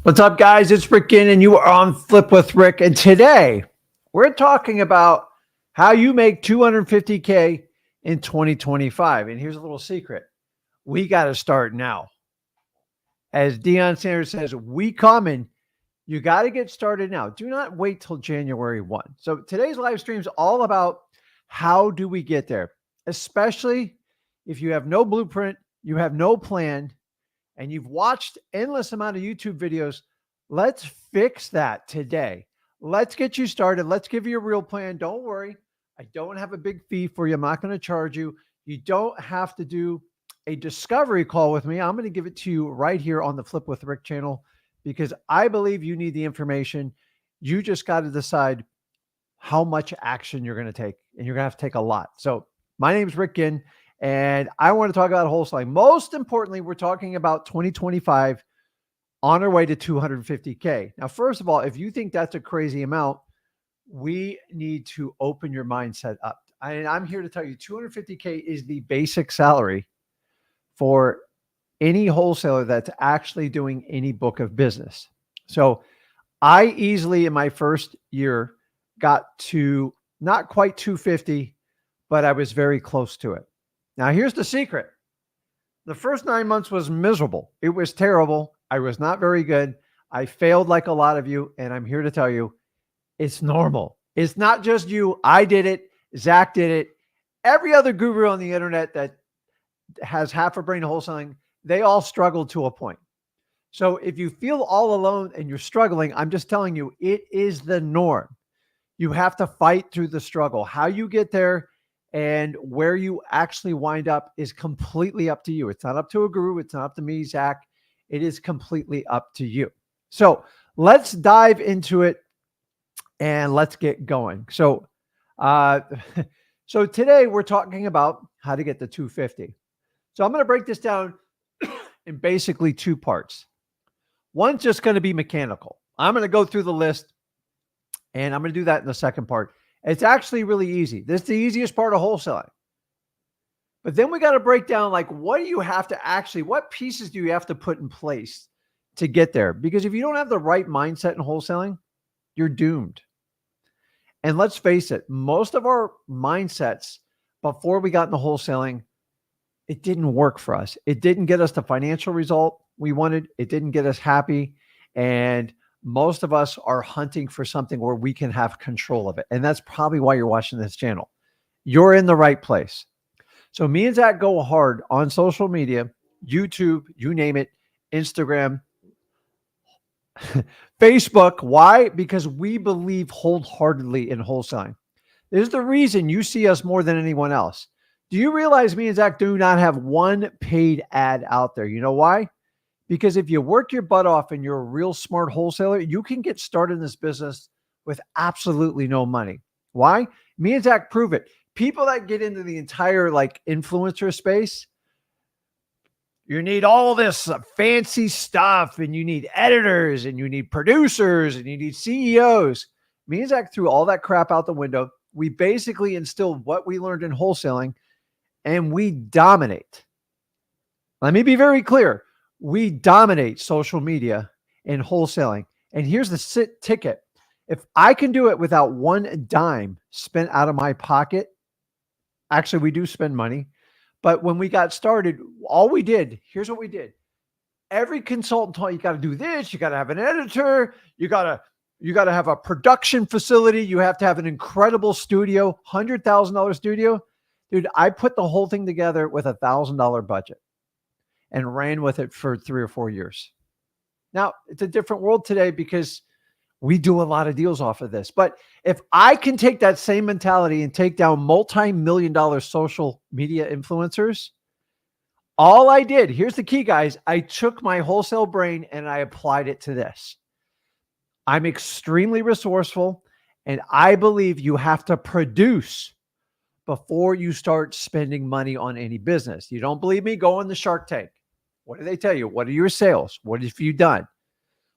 What's up, guys? It's Rick Ginn, and you are on Flip with Rick. And today we're talking about how you make 250K in 2025. And here's a little secret. We got to start now. As Deion Sanders says, we coming. You got to get started now. Do not wait till January 1. So today's live stream is all about how do we get there, especially if you have no blueprint, you have no plan, and you've watched endless amount of YouTube videos. Let's fix that today. Let's get you started. Let's give you a real plan. Don't worry. I don't have a big fee for you. I'm not going to charge you. You don't have to do a discovery call with me. I'm going to give it to you right here on the Flip with Rick channel because I believe you need the information. You just got to decide how much action you're going to take, and you're going to have to take a lot. So my name is Rick Ginn, and I want to talk about wholesaling. Most importantly, we're talking about 2025 on our way to 250K. Now, first of all, if you think that's a crazy amount, we need to open your mindset up. And I'm here to tell you 250K is the basic salary for any wholesaler that's actually doing any book of business. So I easily in my first year got to not quite 250, but I was very close to it. Now, here's the secret. The first 9 months was miserable. It was terrible. I was not very good. I failed like a lot of you, and I'm here to tell you it's normal. It's not just you. I did it. Zach did it. Every other guru on the internet that has half a brain wholesaling, they all struggled to a point. So if you feel all alone and you're struggling, I'm just telling you, it is the norm. You have to fight through the struggle. How you get there and where you actually wind up is completely up to you. It's not up to a guru. It's not up to me, Zach. It is completely up to you. So let's dive into it and let's get going. So, so today we're talking about how to get to 250. So I'm going to break this down in basically two parts. One's just going to be mechanical. I'm going to go through the list, and I'm going to do that in the second part. It's actually really easy. This is the easiest part of wholesaling. But then we got to break down, like, what do you have to actually, what pieces do you have to put in place to get there? Because if you don't have the right mindset in wholesaling, you're doomed. And let's face it, most of our mindsets before we got into wholesaling, it didn't work for us. It didn't get us the financial result we wanted. It didn't get us happy. And most of us are hunting for something where we can have control of it. And that's probably why you're watching this channel. You're in the right place. So me and Zach go hard on social media, YouTube, you name it, Instagram, Facebook. Why? Because we believe wholeheartedly in wholesaling. This is the reason you see us more than anyone else. Do you realize me and Zach do not have one paid ad out there? You know why? Because if you work your butt off and you're a real smart wholesaler, you can get started in this business with absolutely no money. Why? Me and Zach prove it. People that get into the entire like influencer space, you need all this fancy stuff, and you need editors, and you need producers, and you need CEOs. Me and Zach threw all that crap out the window. We basically instilled what we learned in wholesaling, and we dominate. Let me be very clear. We dominate social media and wholesaling. And here's the ticket. If I can do it without one dime spent out of my pocket, actually, we do spend money. But when we got started, all we did, here's what we did. Every consultant taught you got to do this. You got to have an editor. You got to have a production facility. You have to have an incredible studio, $100,000 studio. Dude, I put the whole thing together with $1,000 budget and ran with it for 3 or 4 years. Now, it's a different world today because we do a lot of deals off of this. But if I can take that same mentality and take down multi-million-dollar social media influencers, all I did, here's the key, guys. I took my wholesale brain and I applied it to this. I'm extremely resourceful, and I believe you have to produce before you start spending money on any business. You don't believe me? Go on the Shark Tank. What do they tell you? What are your sales? What have you done?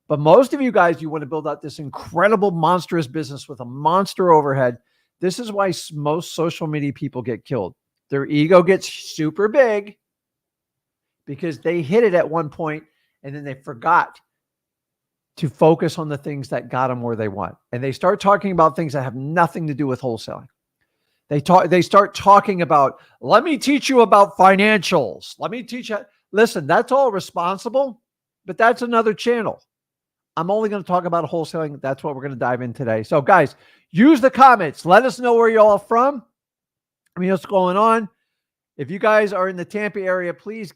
But most of you guys, you want to build out this incredible, monstrous business with a monster overhead. This is why most social media people get killed. Their ego gets super big because they hit it at one point and then they forgot to focus on the things that got them where they want. And they start talking about things that have nothing to do with wholesaling. They start talking about, let me teach you about financials. Let me teach you. Listen, that's all responsible, but that's another channel. I'm only going to talk about wholesaling. That's what we're going to dive in today. So guys, use the comments. Let us know where you're all from. I mean, what's going on? If you guys are in the Tampa area, please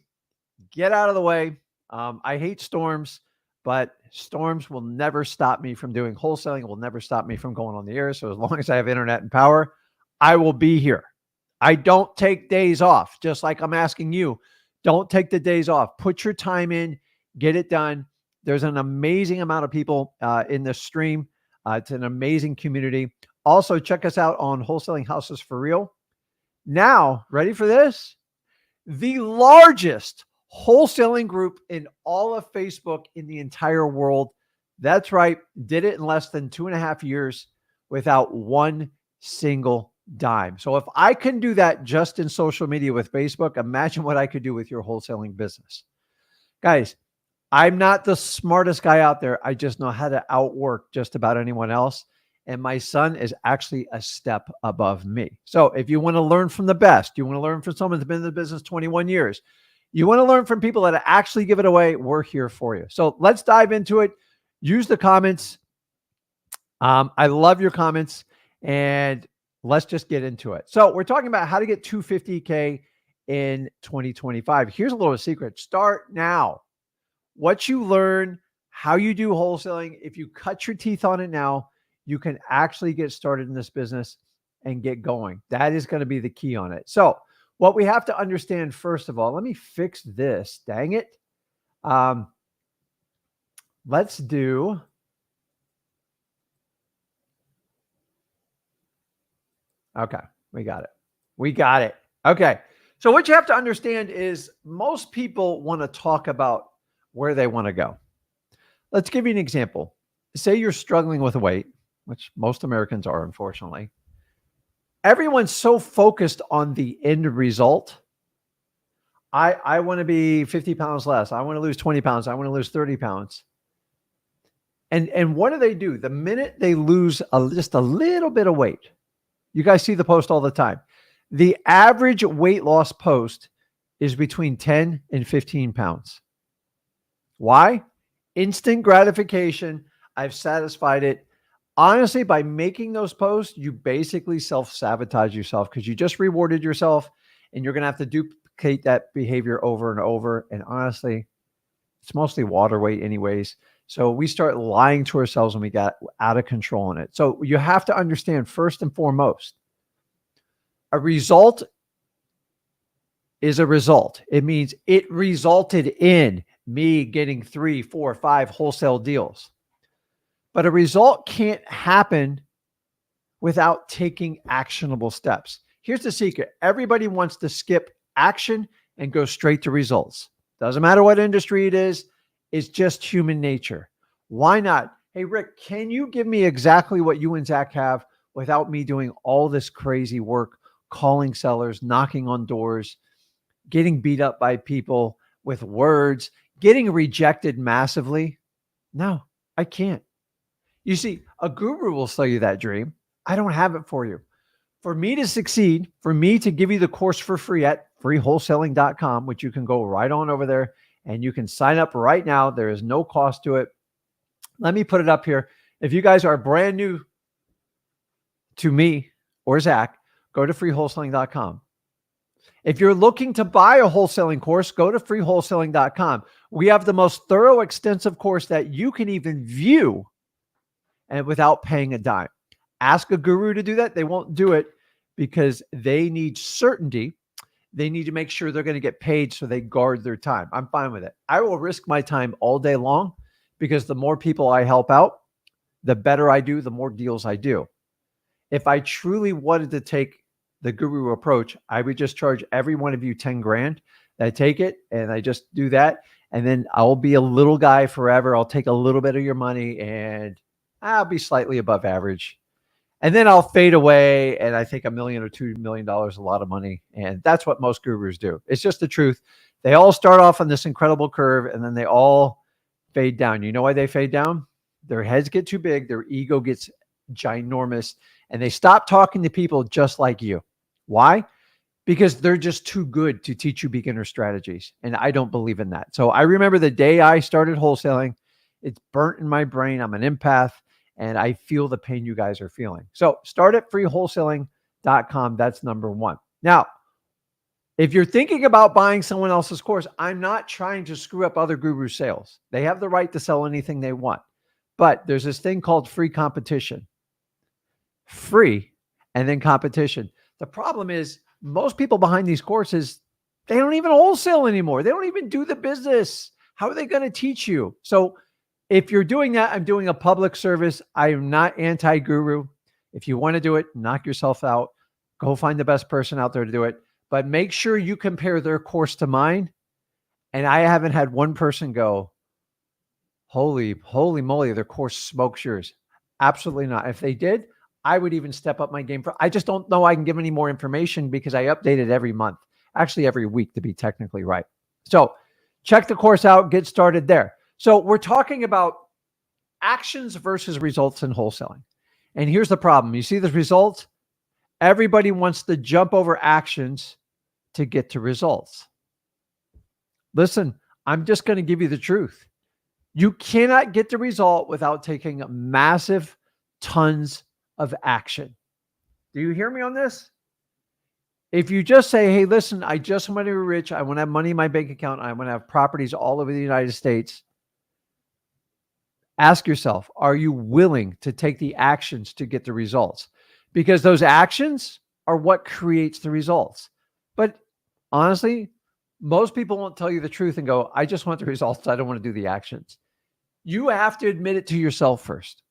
get out of the way. I hate storms, but storms will never stop me from doing wholesaling. It will never stop me from going on the air. So as long as I have internet and power, I will be here. I don't take days off, just like I'm asking you. Don't take the days off. Put your time in, get it done. There's an amazing amount of people in this stream. It's an amazing community. Also, check us out on Wholesaling Houses for Real. Now, ready for this? The largest wholesaling group in all of Facebook in the entire world. That's right. Did it in less than 2.5 years without one single dime. So if I can do that just in social media with Facebook, imagine what I could do with your wholesaling business. Guys, I'm not the smartest guy out there. I just know how to outwork just about anyone else. And my son is actually a step above me. So if you want to learn from the best, you want to learn from someone that's been in the business 21 years, you want to learn from people that actually give it away, we're here for you. So let's dive into it. Use the comments. I love your comments, and let's just get into it. So we're talking about how to get 250K in 2025. Here's a little secret. Start now. What you learn, how you do wholesaling, if you cut your teeth on it now, you can actually get started in this business and get going. That is going to be the key on it. So what we have to understand, first of all, let me fix this. Dang it. Let's do. Okay, we got it. We got it. Okay. So what you have to understand is most people want to talk about where they want to go. Let's give you an example. Say you're struggling with weight, which most Americans are, unfortunately. Everyone's so focused on the end result. I want to be 50 pounds less. I want to lose 20 pounds. I want to lose 30 pounds. And what do? The minute they lose just a little bit of weight, you guys see the post all the time. The average weight loss post is between 10 and 15 pounds. Why? Instant gratification. I've satisfied it. Honestly, by making those posts, you basically self-sabotage yourself because you just rewarded yourself, and you're going to have to duplicate that behavior over and over. And honestly, it's mostly water weight anyways. So we start lying to ourselves when we got out of control in it. So you have to understand, first and foremost, a result is a result. It means it resulted in me getting 3, 4, 5 wholesale deals. But a result can't happen without taking actionable steps. Here's the secret. Everybody wants to skip action and go straight to results. Doesn't matter what industry it is. It's just human nature. Why not? Hey, Rick, can you give me exactly what you and Zach have without me doing all this crazy work, calling sellers, knocking on doors, getting beat up by people with words, getting rejected massively? No, I can't. You see, a guru will sell you that dream. I don't have it for you. For me to succeed, for me to give you the course for free at freewholesaling.com, which you can go right on over there and you can sign up right now. There is no cost to it. Let me put it up here. If you guys are brand new to me or Zach, go to freewholesaling.com. If you're looking to buy a wholesaling course, go to freewholesaling.com. We have the most thorough, extensive course that you can even view and without paying a dime. Ask a guru to do that. They won't do it because they need certainty. They need to make sure they're going to get paid, so they guard their time. I'm fine with it. I will risk my time all day long because the more people I help out, the better I do, the more deals I do. If I truly wanted to take the guru approach, I would just charge every one of you 10 grand. I take it and I just do that. And then I'll be a little guy forever. I'll take a little bit of your money and I'll be slightly above average. And then I'll fade away. And I think $1 million or $2 million is a lot of money. And that's what most gurus do. It's just the truth. They all start off on this incredible curve and then they all fade down. You know why they fade down? their heads get too big, their ego gets ginormous, and they stop talking to people just like you. Why? Because they're just too good to teach you beginner strategies. And I don't believe in that. So I remember the day I started wholesaling, it's burnt in my brain. I'm an empath and I feel the pain you guys are feeling. So start at freewholesaling.com. That's number one. Now, if you're thinking about buying someone else's course, I'm not trying to screw up other guru sales. They have the right to sell anything they want. But there's this thing called free competition. Free and then competition. The problem is most people behind these courses, they don't even wholesale anymore. They don't even do the business. How are they going to teach you? So if you're doing that, I'm doing a public service. I am not anti-guru. If you want to do it, knock yourself out. Go find the best person out there to do it. But make sure you compare their course to mine. And I haven't had one person go, holy moly, their course smokes yours. Absolutely not. If they did, I would even step up my game. I just don't know I can give any more information because I update it every month, actually every week to be technically right. So check the course out, get started there. So we're talking about actions versus results in wholesaling. And here's the problem. You see the results? Everybody wants to jump over actions to get to results. Listen, I'm just going to give you the truth. You cannot get the result without taking massive tons of action. Do you hear me on this? If you just say, hey, listen, I just want to be rich. I want to have money in my bank account. I want to have properties all over the United States. Ask yourself, are you willing to take the actions to get the results? Because those actions are what creates the results. But honestly, most people won't tell you the truth and go, I just want the results. I don't want to do the actions. You have to admit it to yourself first.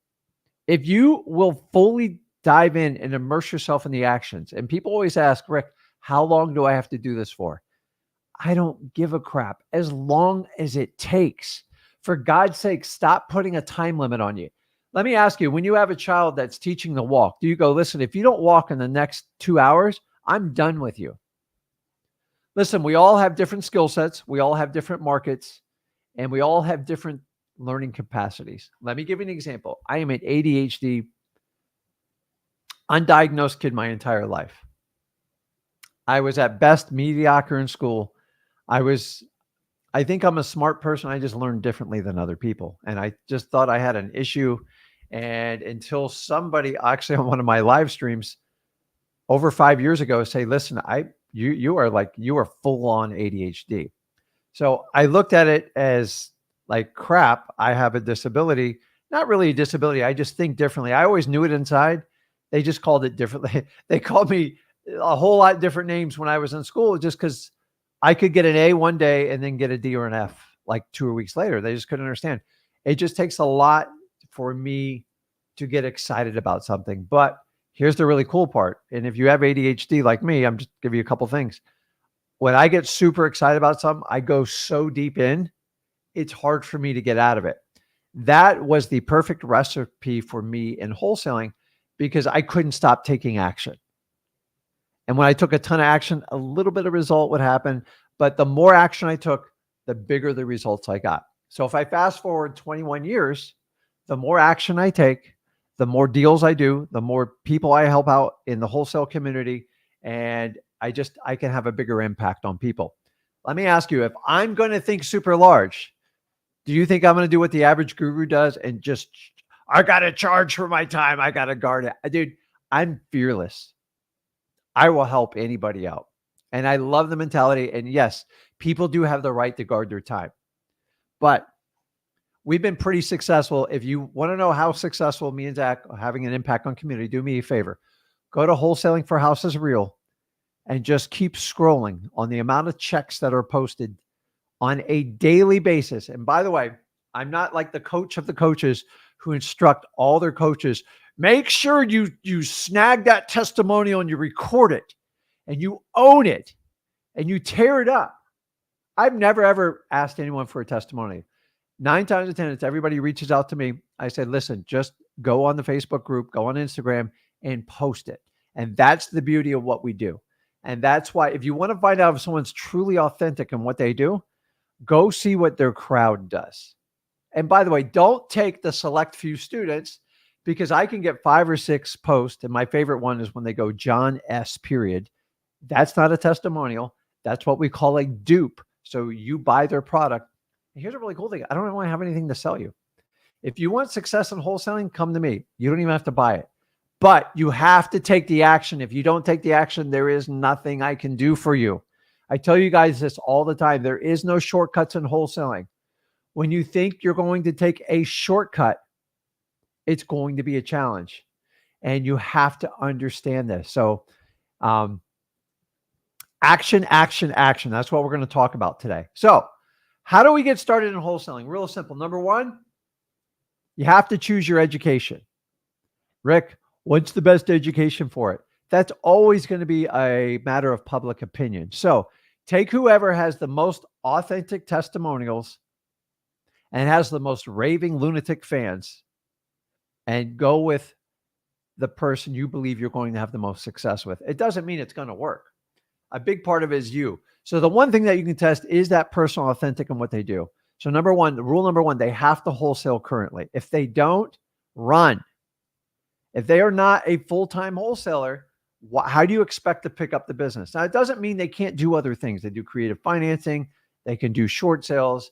If you will fully dive in and immerse yourself in the actions, and people always ask, Rick, how long do I have to do this for? I don't give a crap. As long as it takes. For God's sake, stop putting a time limit on you. Let me ask you, when you have a child that's teaching to walk, do you go, listen, if you don't walk in the next 2 hours, I'm done with you? Listen, we all have different skill sets. We all have different markets, and we all have different learning capacities. Let me give you an example. I am an ADHD, undiagnosed kid my entire life. I was at best mediocre in school. I think I'm a smart person. I just learned differently than other people. And I just thought I had an issue. And until somebody actually on one of my live streams over 5 years ago say, listen, you are full on ADHD. So I looked at it as like, crap, I have a disability. Not really a disability. I just think differently. I always knew it inside. They just called it differently. They called me a whole lot different names when I was in school just because I could get an A one day and then get a D or an F like 2 weeks later. They just couldn't understand. It just takes a lot for me to get excited about something. But here's the really cool part. And if you have ADHD like me, I'm just give you a couple things. When I get super excited about something, I go so deep in, it's hard for me to get out of it. That was the perfect recipe for me in wholesaling because I couldn't stop taking action. And when I took a ton of action, a little bit of result would happen. But the more action I took, the bigger the results I got. So if I fast forward 21 years, the more action I take, the more deals I do, the more people I help out in the wholesale community. And I can have a bigger impact on people. Let me ask you, if I'm going to think super large, do you think I'm going to do what the average guru does and just, I got to charge for my time. I got to guard it. Dude, I'm fearless. I will help anybody out. And I love the mentality. And yes, people do have the right to guard their time. But we've been pretty successful. If you want to know how successful me and Zach are having an impact on community, do me a favor. Go to Wholesaling for Houses Real and just keep scrolling on the amount of checks that are posted on a daily basis. And by the way, I'm not like the coach of the coaches who instruct all their coaches. Make sure you snag that testimonial and you record it and you own it and you tear it up. I've never, ever asked anyone for a testimony. 9 times out of 10, it's everybody reaches out to me. I said, listen, just go on the Facebook group, go on Instagram and post it. And that's the beauty of what we do. And that's why if you want to find out if someone's truly authentic in what they do, go see what their crowd does. And by the way, don't take the select few students, because I can get 5 or 6 posts. And my favorite one is when they go John S. period. That's not a testimonial. That's what we call a dupe. So you buy their product. And here's a really cool thing. I don't really have anything to sell you. If you want success in wholesaling, come to me. You don't even have to buy it. But you have to take the action. If you don't take the action, there is nothing I can do for you. I tell you guys this all the time. There is no shortcuts in wholesaling. When you think you're going to take a shortcut, it's going to be a challenge. And you have to understand this. So action, action, action. That's what we're going to talk about today. So how do we get started in wholesaling? Real simple. Number one, you have to choose your education. Rick, what's the best education for it? That's always going to be a matter of public opinion. So take whoever has the most authentic testimonials and has the most raving lunatic fans and go with the person you believe you're going to have the most success with. It doesn't mean it's going to work. A big part of it is you. So the one thing that you can test is that person authentic in what they do. So rule number one, they have to wholesale currently. If they don't, run. If they are not a full-time wholesaler, how do you expect to pick up the business? Now, it doesn't mean they can't do other things. They do creative financing. They can do short sales.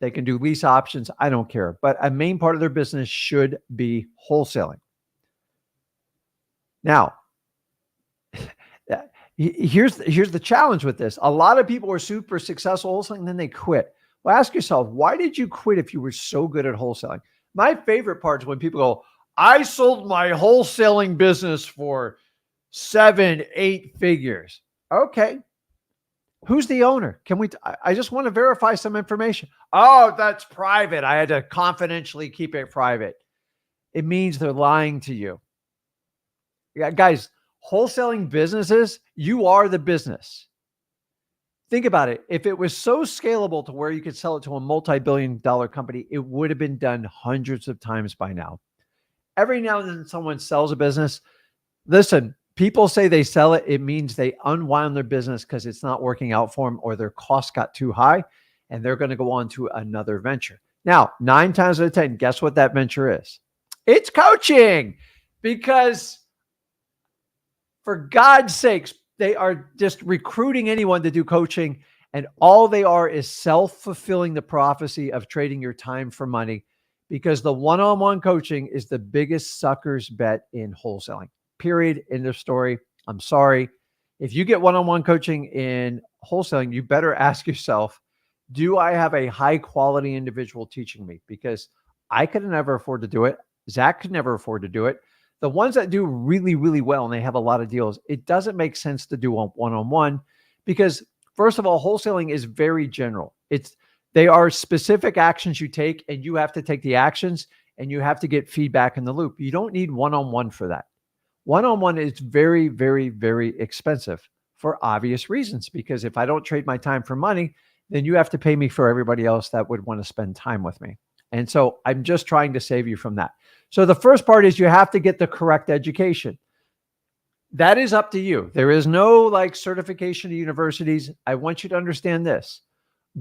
They can do lease options. I don't care. But a main part of their business should be wholesaling. Now, here's the challenge with this. A lot of people are super successful wholesaling and then they quit. Well, ask yourself, why did you quit if you were so good at wholesaling? My favorite part is when people go, I sold my wholesaling business for 7, 8 figures. Okay. Who's the owner? I just want to verify some information. Oh, that's private. I had to confidentially keep it private. It means they're lying to you. Yeah, guys, wholesaling businesses, you are the business. Think about it. If it was so scalable to where you could sell it to a multi-billion-dollar company, it would have been done hundreds of times by now. Every now and then someone sells a business. Listen, people say they sell it. It means they unwound their business because it's not working out for them or their costs got too high and they're going to go on to another venture. Now, 9 times out of 10, guess what that venture is? It's coaching, because for God's sakes, they are just recruiting anyone to do coaching, and all they are is self-fulfilling the prophecy of trading your time for money, because the one-on-one coaching is the biggest sucker's bet in wholesaling. Period. End of story. I'm sorry. If you get one-on-one coaching in wholesaling, you better ask yourself, do I have a high-quality individual teaching me? Because I could never afford to do it. Zach could never afford to do it. The ones that do really, really well and they have a lot of deals, it doesn't make sense to do one-on-one because, first of all, wholesaling is very general. They are specific actions you take, and you have to take the actions and you have to get feedback in the loop. You don't need one-on-one for that. One-on-one is very, very, very expensive for obvious reasons, because if I don't trade my time for money, then you have to pay me for everybody else that would want to spend time with me. And so I'm just trying to save you from that. So the first part is you have to get the correct education. That is up to you. There is no certification to universities. I want you to understand this.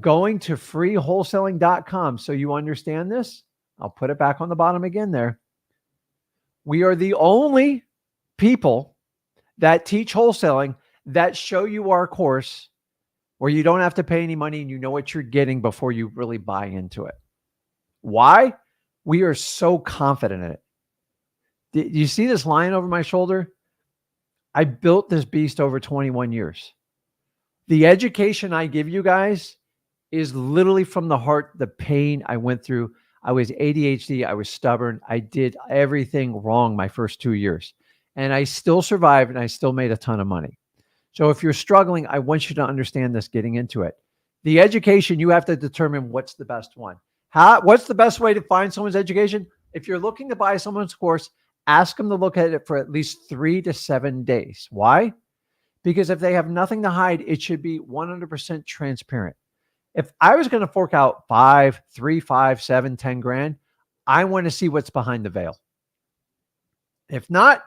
Going to freewholesaling.com so you understand this. I'll put it back on the bottom again there. We are the only people that teach wholesaling that show you our course where you don't have to pay any money and you know what you're getting before you really buy into it. Why? We are so confident in it. Do you see this line over my shoulder? I built this beast over 21 years. The education I give you guys is literally from the heart, the pain I went through. I was ADHD. I was stubborn. I did everything wrong my first 2 years. And I still survived and I still made a ton of money. So if you're struggling, I want you to understand this getting into it. The education, you have to determine what's the best one. What's the best way to find someone's education? If you're looking to buy someone's course, ask them to look at it for at least 3 to 7 days. Why? Because if they have nothing to hide, it should be 100% transparent. If I was going to fork out 5, 3, 5, 7, 10 grand, I want to see what's behind the veil. If not,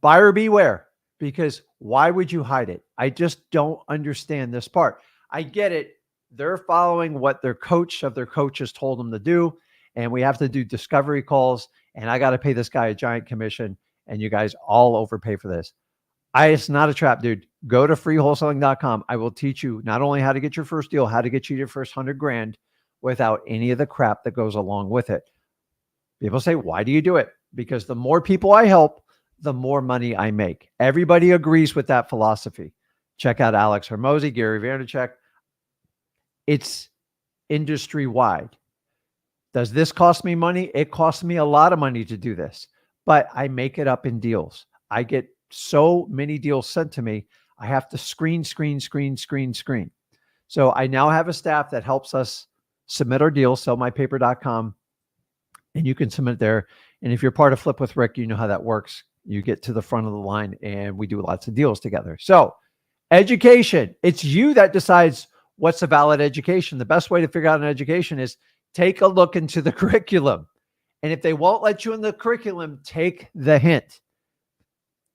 buyer beware, because why would you hide it? I just don't understand this part. I get it. They're following what their coach of their coaches told them to do. And we have to do discovery calls. And I got to pay this guy a giant commission. And you guys all overpay for this. It's not a trap, dude. Go to freewholesaling.com. I will teach you not only how to get your first deal, how to get you your first 100 grand without any of the crap that goes along with it. People say, why do you do it? Because the more people I help, the more money I make. Everybody agrees with that philosophy. Check out Alex Hormozy, Gary Vaynerchuk. It's industry wide. Does this cost me money? It costs me a lot of money to do this, but I make it up in deals. I get so many deals sent to me. I have to screen. So I now have a staff that helps us submit our deals, sellmypaper.com, and you can submit there. And if you're part of Flip with Rick, you know how that works. You get to the front of the line and we do lots of deals together. So education, it's you that decides what's a valid education. The best way to figure out an education is take a look into the curriculum. And if they won't let you in the curriculum, take the hint.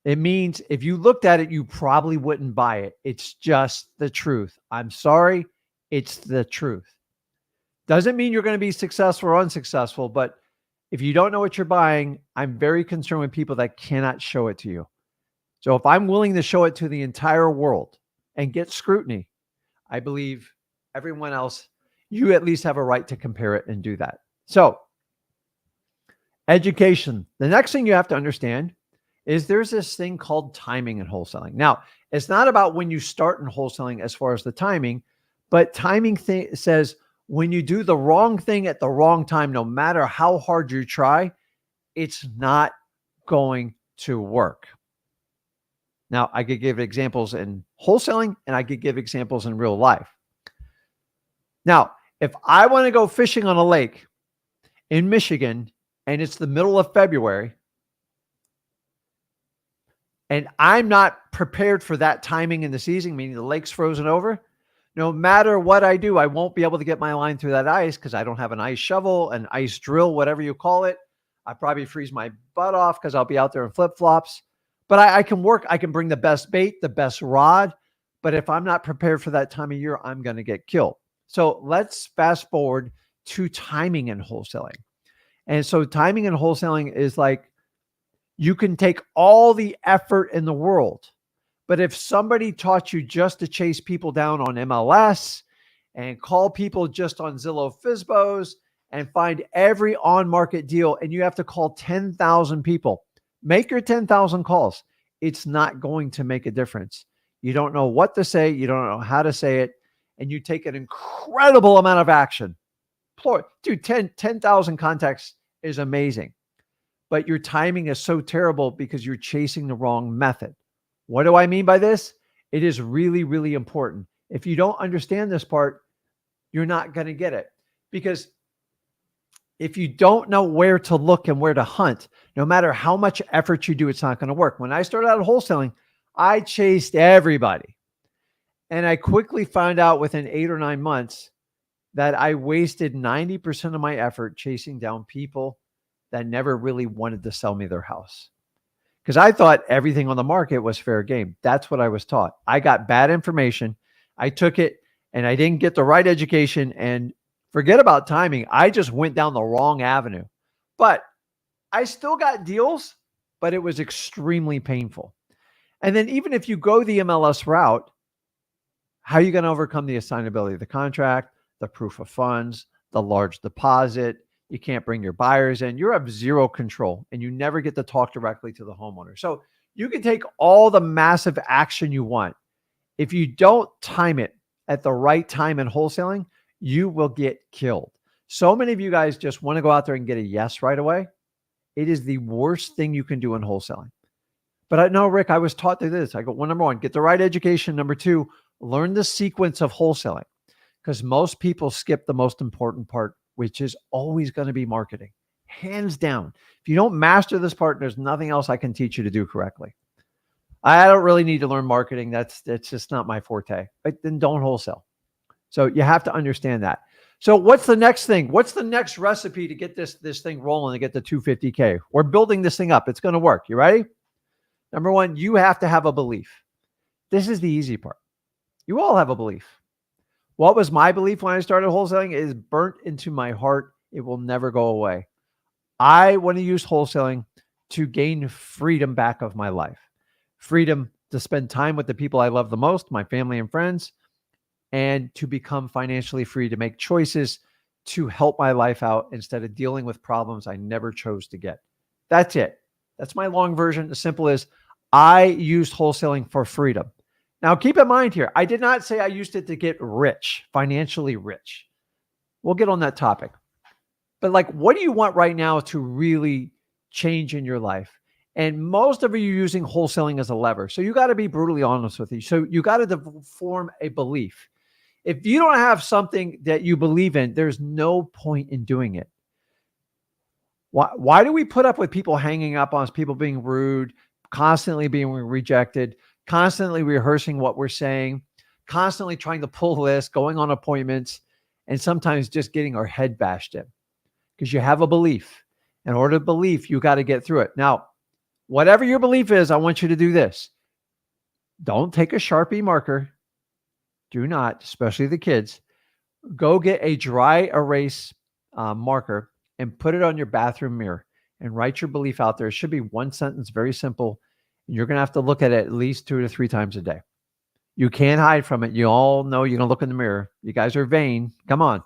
It means if you looked at it, you probably wouldn't buy it. It's just the truth. I'm sorry. It's the truth. Doesn't mean you're going to be successful or unsuccessful, but if you don't know what you're buying, I'm very concerned with people that cannot show it to you. So if I'm willing to show it to the entire world and get scrutiny, I believe everyone else, you at least have a right to compare it and do that. So education. The next thing you have to understand is there's this thing called timing in wholesaling. Now, it's not about when you start in wholesaling as far as the timing, but timing says when you do the wrong thing at the wrong time, no matter how hard you try, it's not going to work. Now, I could give examples in wholesaling and I could give examples in real life. Now, if I want to go fishing on a lake in Michigan and it's the middle of February and I'm not prepared for that timing in the season, meaning the lake's frozen over, no matter what I do, I won't be able to get my line through that ice because I don't have an ice shovel, an ice drill, whatever you call it. I probably freeze my butt off because I'll be out there in flip-flops. But I can work. I can bring the best bait, the best rod. But if I'm not prepared for that time of year, I'm going to get killed. So let's fast forward to timing in wholesaling. And so timing in wholesaling is like you can take all the effort in the world. But if somebody taught you just to chase people down on MLS and call people just on Zillow Fizbos and find every on-market deal, and you have to call 10,000 people, make your 10,000 calls. It's not going to make a difference. You don't know what to say. You don't know how to say it. And you take an incredible amount of action. Dude, 10,000 contacts is amazing. But your timing is so terrible because you're chasing the wrong method. What do I mean by this? It is really, really important. If you don't understand this part, you're not going to get it. Because if you don't know where to look and where to hunt, no matter how much effort you do, it's not going to work. When I started out wholesaling, I chased everybody. And I quickly found out within 8 or 9 months that I wasted 90% of my effort chasing down people that never really wanted to sell me their house. Because I thought everything on the market was fair game. That's what I was taught. I got bad information. I took it and I didn't get the right education, and forget about timing. I just went down the wrong avenue. But I still got deals, but it was extremely painful. And then even if you go the MLS route, how are you going to overcome the assignability of the contract, the proof of funds, the large deposit? You can't bring your buyers in. You have zero control and you never get to talk directly to the homeowner. So you can take all the massive action you want. If you don't time it at the right time in wholesaling, you will get killed. So many of you guys just want to go out there and get a yes right away. It is the worst thing you can do in wholesaling. But I know, Rick, I was taught to this. I go, well, number one, get the right education. Number two, learn the sequence of wholesaling, because most people skip the most important part, which is always going to be marketing. Hands down. If you don't master this part, there's nothing else I can teach you to do correctly. I don't really need to learn marketing. That's just not my forte. But then don't wholesale. So you have to understand that. So what's the next thing? What's the next recipe to get this thing rolling, to get the 250K? We're building this thing up. It's going to work. You ready? Number one, you have to have a belief. This is the easy part. You all have a belief. What was my belief when I started wholesaling? It is burnt into my heart. It will never go away. I want to use wholesaling to gain freedom back of my life. Freedom to spend time with the people I love the most, my family and friends, and to become financially free to make choices to help my life out instead of dealing with problems I never chose to get. That's it. That's my long version. As simple as I used wholesaling for freedom. Now, keep in mind here, I did not say I used it to get rich, financially rich. We'll get on that topic. But like, what do you want right now to really change in your life? And most of you are using wholesaling as a lever. So you got to be brutally honest with you. So you got to form a belief. If you don't have something that you believe in, there's no point in doing it. Why do we put up with people hanging up on us, people being rude, constantly being rejected, constantly rehearsing what we're saying, constantly trying to pull lists, going on appointments, and sometimes just getting our head bashed in? Because you have a belief. In order to believe, you got to get through it. Now, whatever your belief is, I want you to do this. Don't take a Sharpie marker. Do not, especially the kids. Go get a dry erase marker and put it on your bathroom mirror and write your belief out there. It should be one sentence, very simple. You're going to have to look at it at least 2 to 3 times a day. You can't hide from it. You all know you're going to look in the mirror. You guys are vain. Come on.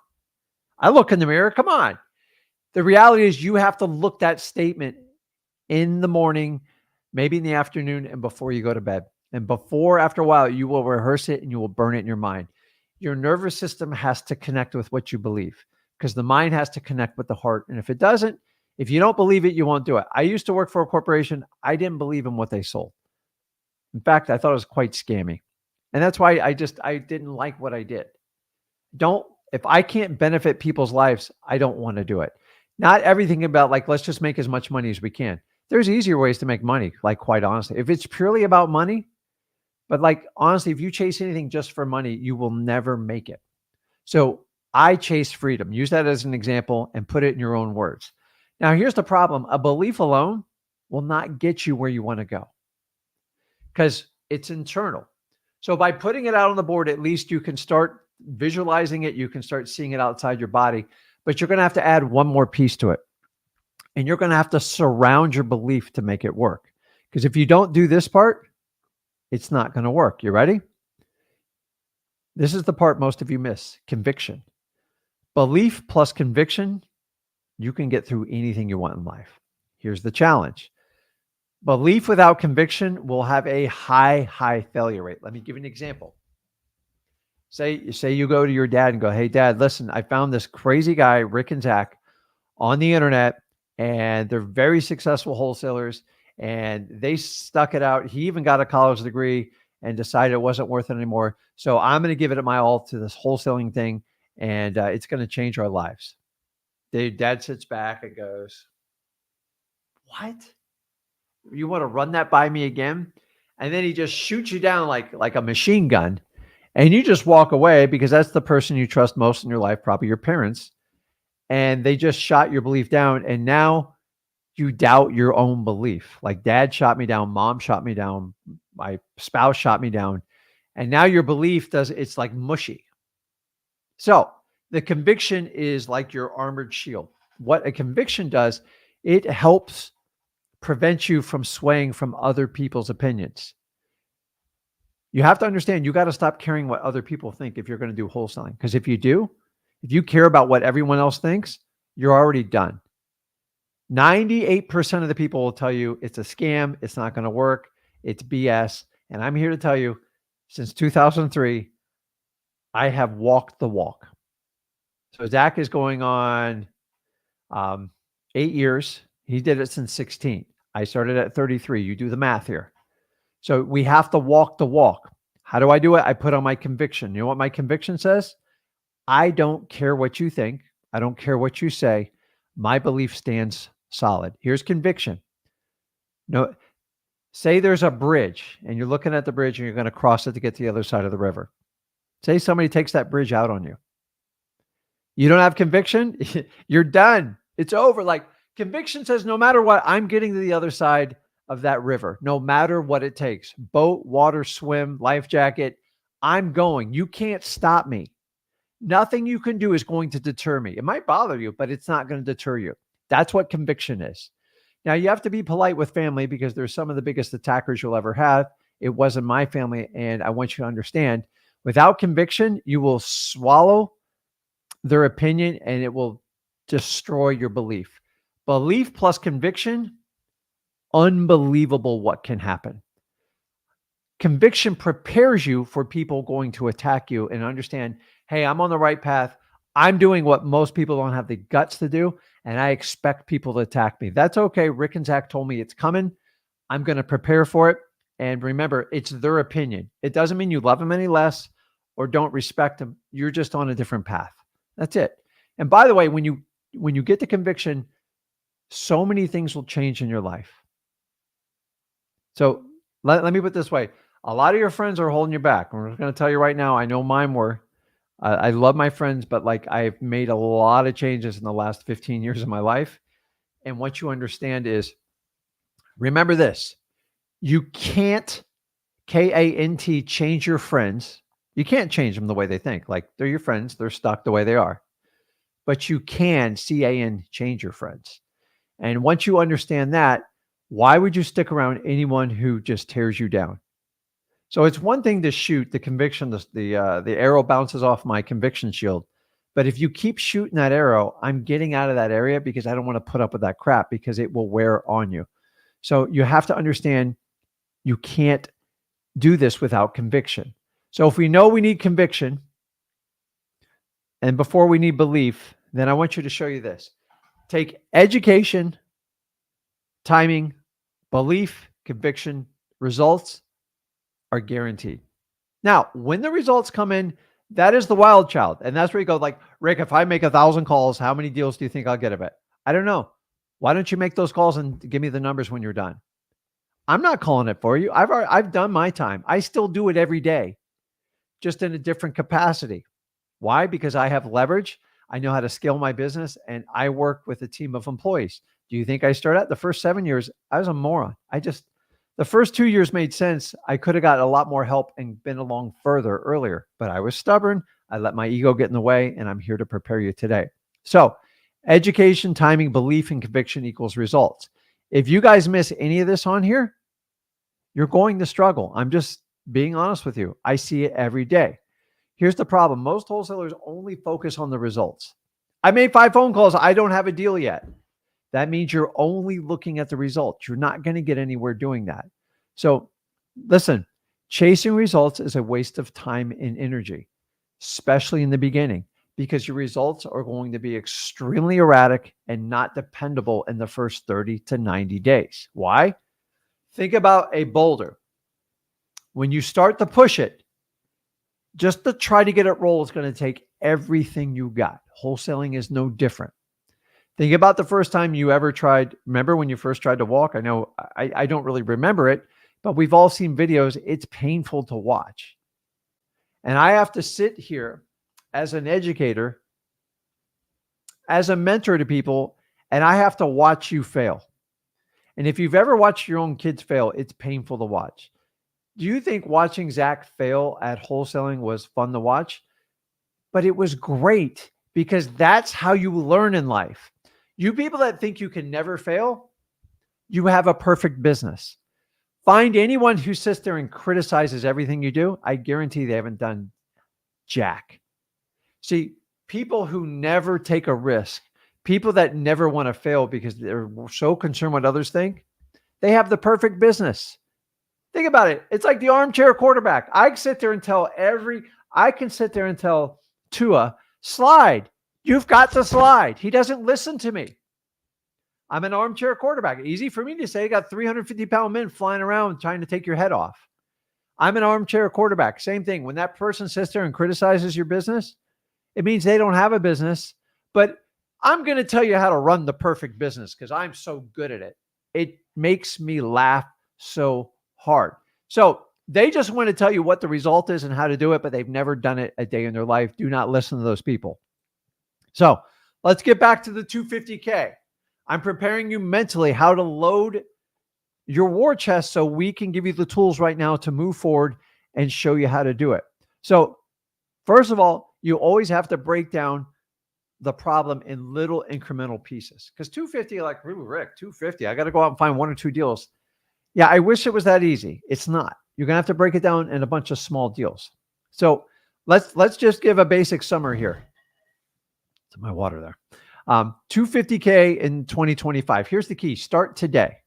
I look in the mirror. Come on. The reality is you have to look that statement in the morning, maybe in the afternoon, and before you go to bed. And after a while, you will rehearse it and you will burn it in your mind. Your nervous system has to connect with what you believe because the mind has to connect with the heart. And if it doesn't, if you don't believe it, you won't do it. I used to work for a corporation. I didn't believe in what they sold. In fact, I thought it was quite scammy. And that's why I didn't like what I did. If I can't benefit people's lives, I don't want to do it. Not everything about like, let's just make as much money as we can. There's easier ways to make money, like quite honestly. If it's purely about money, but like honestly, if you chase anything just for money, you will never make it. So I chase freedom. Use that as an example and put it in your own words. Now, here's the problem. A belief alone will not get you where you want to go because it's internal. So by putting it out on the board, at least you can start visualizing it. You can start seeing it outside your body, but you're going to have to add one more piece to it. And you're going to have to surround your belief to make it work. Because if you don't do this part, it's not going to work. You ready? This is the part most of you miss, conviction. Belief plus conviction, you can get through anything you want in life. Here's the challenge. Belief without conviction will have a high failure rate. Let me give you an example. Say you go to your dad and go, hey, Dad, listen, I found this crazy guy, Rick and Zach, on the internet, and they're very successful wholesalers, and they stuck it out. He even got a college degree and decided it wasn't worth it anymore. So I'm going to give it my all to this wholesaling thing, and it's going to change our lives. Dad sits back and goes, what? You want to run that by me again? And then he just shoots you down like a machine gun, and you just walk away because that's the person you trust most in your life, probably your parents. And they just shot your belief down. And now you doubt your own belief. Like dad shot me down, mom shot me down, my spouse shot me down. And now your belief it's like mushy. So the conviction is like your armored shield. What a conviction does, it helps prevent you from swaying from other people's opinions. You have to understand, you got to stop caring what other people think if you're going to do wholesaling. Because if you do, if you care about what everyone else thinks, you're already done. 98% of the people will tell you it's a scam. It's not going to work. It's BS. And I'm here to tell you, since 2003, I have walked the walk. So Zach is going on 8 years. He did it since 16. I started at 33. You do the math here. So we have to walk the walk. How do I do it? I put on my conviction. You know what my conviction says? I don't care what you think. I don't care what you say. My belief stands solid. Here's conviction. No, say there's a bridge and you're looking at the bridge and you're going to cross it to get to the other side of the river. Say somebody takes that bridge out on you. You don't have conviction? You're done. It's over. Like conviction says, no matter what, I'm getting to the other side of that river, no matter what it takes. Boat, water, swim, life jacket. I'm going. You can't stop me. Nothing you can do is going to deter me. It might bother you, but it's not going to deter you. That's what conviction is. Now, you have to be polite with family because they're some of the biggest attackers you'll ever have. It wasn't my family. And I want you to understand, without conviction, you will swallow their opinion and it will destroy your belief. Belief plus conviction, unbelievable what can happen. Conviction prepares you for people going to attack you and understand, hey, I'm on the right path. I'm doing what most people don't have the guts to do, and I expect people to attack me. That's okay. Rick and Zach told me it's coming. I'm going to prepare for it. And remember, it's their opinion. It doesn't mean you love them any less or don't respect them. You're just on a different path. That's it. And by the way, when you get the conviction, so many things will change in your life. So let me put it this way. A lot of your friends are holding you back. I'm just going to tell you right now, I know mine were. I love my friends, but like I've made a lot of changes in the last 15 years of my life. And what you understand is, remember this, you can't, K-A-N-T, change your friends. You can't change them the way they think. Like they're your friends. They're stuck the way they are. But you can, C-A-N, change your friends. And once you understand that, why would you stick around anyone who just tears you down? So it's one thing to shoot the conviction, the arrow bounces off my conviction shield. But if you keep shooting that arrow, I'm getting out of that area because I don't want to put up with that crap because it will wear on you. So you have to understand you can't do this without conviction. So if we know we need conviction and before we need belief, then I want you to show you this. Take education, timing, belief, conviction, results are guaranteed. Now, when the results come in, that is the wild child. And that's where you go like, Rick, if I make 1,000 calls, how many deals do you think I'll get of it? I don't know. Why don't you make those calls and give me the numbers when you're done? I'm not calling it for you. I've done my time. I still do it every day, just in a different capacity. Why? Because I have leverage. I know how to scale my business and I work with a team of employees. Do you think I started out the first 7 years? I was a moron. The first 2 years made sense. I could have got a lot more help and been along further earlier, but I was stubborn. I let my ego get in the way, and I'm here to prepare you today. So education, timing, belief, and conviction equals results. If you guys miss any of this on here, you're going to struggle. I'm just being honest with you. I see it every day. Here's the problem. Most wholesalers only focus on the results. I made 5 phone calls. I don't have a deal yet. That means you're only looking at the results. You're not going to get anywhere doing that. So listen, chasing results is a waste of time and energy, especially in the beginning, because your results are going to be extremely erratic and not dependable in the first 30 to 90 days. Why? Think about a boulder. When you start to push it, just to try to get it roll is going to take everything you got. Wholesaling is no different. Think about the first time you ever tried. Remember when you first tried to walk? I know I don't really remember it, but we've all seen videos. It's painful to watch. And I have to sit here as an educator, as a mentor to people, and I have to watch you fail. And if you've ever watched your own kids fail, it's painful to watch. Do you think watching Zach fail at wholesaling was fun to watch? But it was great because that's how you learn in life. You people that think you can never fail, you have a perfect business. Find anyone who sits there and criticizes everything you do. I guarantee they haven't done jack. See, people who never take a risk, people that never want to fail because they're so concerned what others think, they have the perfect business. Think about it. It's like the armchair quarterback. I can sit there and tell Tua, slide. You've got to slide. He doesn't listen to me. I'm an armchair quarterback. Easy for me to say. I got 350-pound men flying around trying to take your head off. I'm an armchair quarterback. Same thing. When that person sits there and criticizes your business, it means they don't have a business. But I'm going to tell you how to run the perfect business because I'm so good at it. It makes me laugh so hard. So they just want to tell you what the result is and how to do it, but they've never done it a day in their life. Do not listen to those people. So let's get back to the 250K. I'm preparing you mentally how to load your war chest so we can give you the tools right now to move forward and show you how to do it. So first of all, You always have to break down the problem in little incremental pieces. Because 250, like, ooh, Rick, 250, I got to go out and find one or two deals. Yeah, I wish it was that easy. It's not. You're gonna have to break it down in a bunch of small deals. So let's just give a basic summary here. To my water there. 250K in 2025. Here's the key: start today.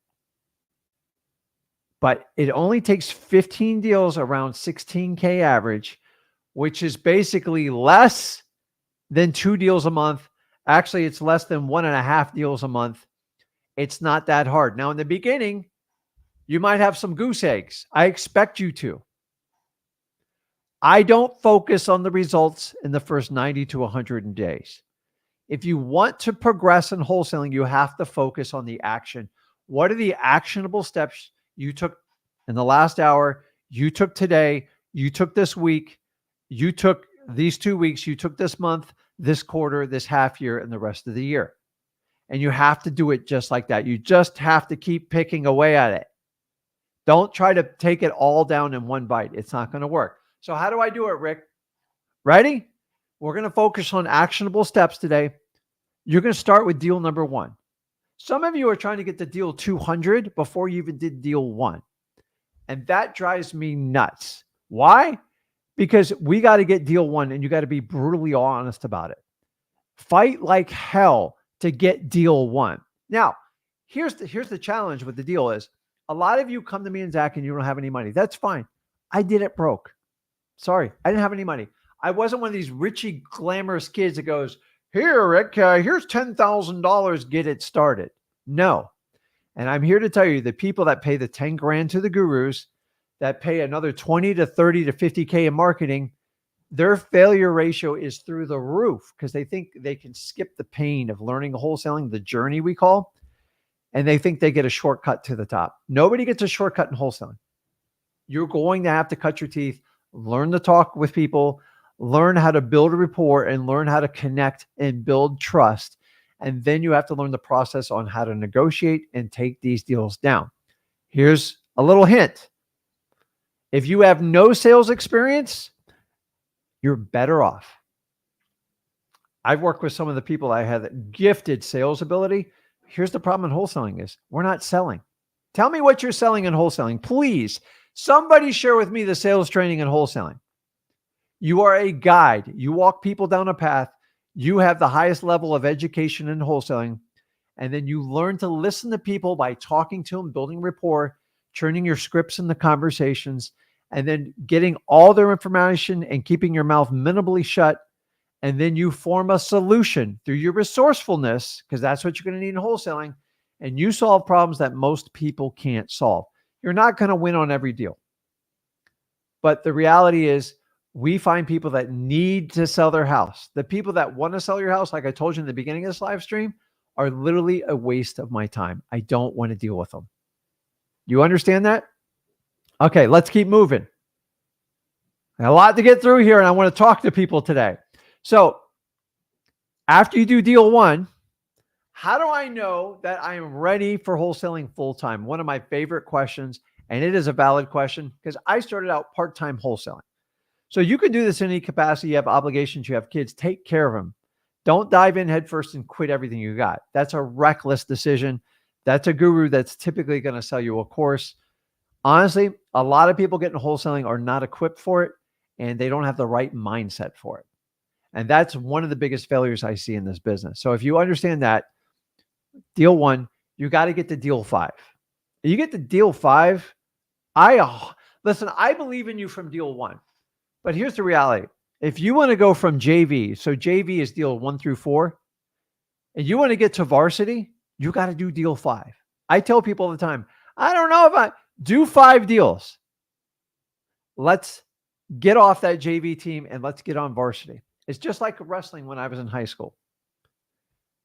But it only takes 15 deals around 16K average, which is basically less than 2 deals a month. Actually, it's less than 1.5 deals a month. It's not that hard. Now, in the beginning, you might have some goose eggs. I expect you to. I don't focus on the results in the first 90 to 100 days. If you want to progress in wholesaling, you have to focus on the action. What are the actionable steps you took in the last hour, you took today, you took this week, you took these 2 weeks, you took this month, this quarter, this half year, and the rest of the year? And you have to do it just like that. You just have to keep picking away at it. Don't try to take it all down in one bite. It's not going to work. So how do I do it, Rick? Ready? We're going to focus on actionable steps today. You're going to start with deal number 1. Some of you are trying to get to deal 200 before you even did deal 1. And that drives me nuts. Why? Because we got to get deal 1, and you got to be brutally honest about it. Fight like hell to get deal 1. Now, here's the challenge with the deal is, a lot of you come to me and Zach and you don't have any money. That's fine. I did it broke. Sorry, I didn't have any money. I wasn't one of these richy, glamorous kids that goes, here, Rick, here's $10,000, get it started. No. And I'm here to tell you, the people that pay the 10 grand to the gurus, that pay another 20 to 30 to 50K in marketing, their failure ratio is through the roof because they think they can skip the pain of learning wholesaling, the journey we call, and they think they get a shortcut to the top. Nobody gets a shortcut in wholesaling. You're going to have to cut your teeth, learn to talk with people, learn how to build a rapport, and learn how to connect and build trust. And then you have to learn the process on how to negotiate and take these deals down. Here's a little hint. If you have no sales experience, you're better off. I've worked with some of the people I had gifted sales ability. Here's the problem in wholesaling is we're not selling. Tell me what you're selling in wholesaling. Please, somebody share with me the sales training in wholesaling. You are a guide. You walk people down a path. You have the highest level of education in wholesaling. And then you learn to listen to people by talking to them, building rapport, turning your scripts into conversations, and then getting all their information and keeping your mouth minimally shut. And then you form a solution through your resourcefulness, because that's what you're going to need in wholesaling. And you solve problems that most people can't solve. You're not going to win on every deal. But the reality is, we find people that need to sell their house. The people that want to sell your house, like I told you in the beginning of this live stream, are literally a waste of my time. I don't want to deal with them. You understand that? Okay, let's keep moving. A lot to get through here, and I want to talk to people today. So after you do deal 1, how do I know that I am ready for wholesaling full-time? One of my favorite questions, and it is a valid question because I started out part-time wholesaling. So you can do this in any capacity. You have obligations, you have kids, take care of them. Don't dive in headfirst and quit everything you got. That's a reckless decision. That's a guru that's typically going to sell you a course. Honestly, a lot of people getting wholesaling are not equipped for it, and they don't have the right mindset for it. And that's one of the biggest failures I see in this business. So if you understand that, deal 1, you got to get to deal 5. If you get to deal 5, listen, I believe in you from deal 1. But here's the reality. If you want to go from JV, so JV is deal 1 through 4, and you want to get to varsity, you got to do deal 5. I tell people all the time, I don't know if I do 5 deals. Let's get off that JV team and let's get on varsity. It's just like wrestling when I was in high school.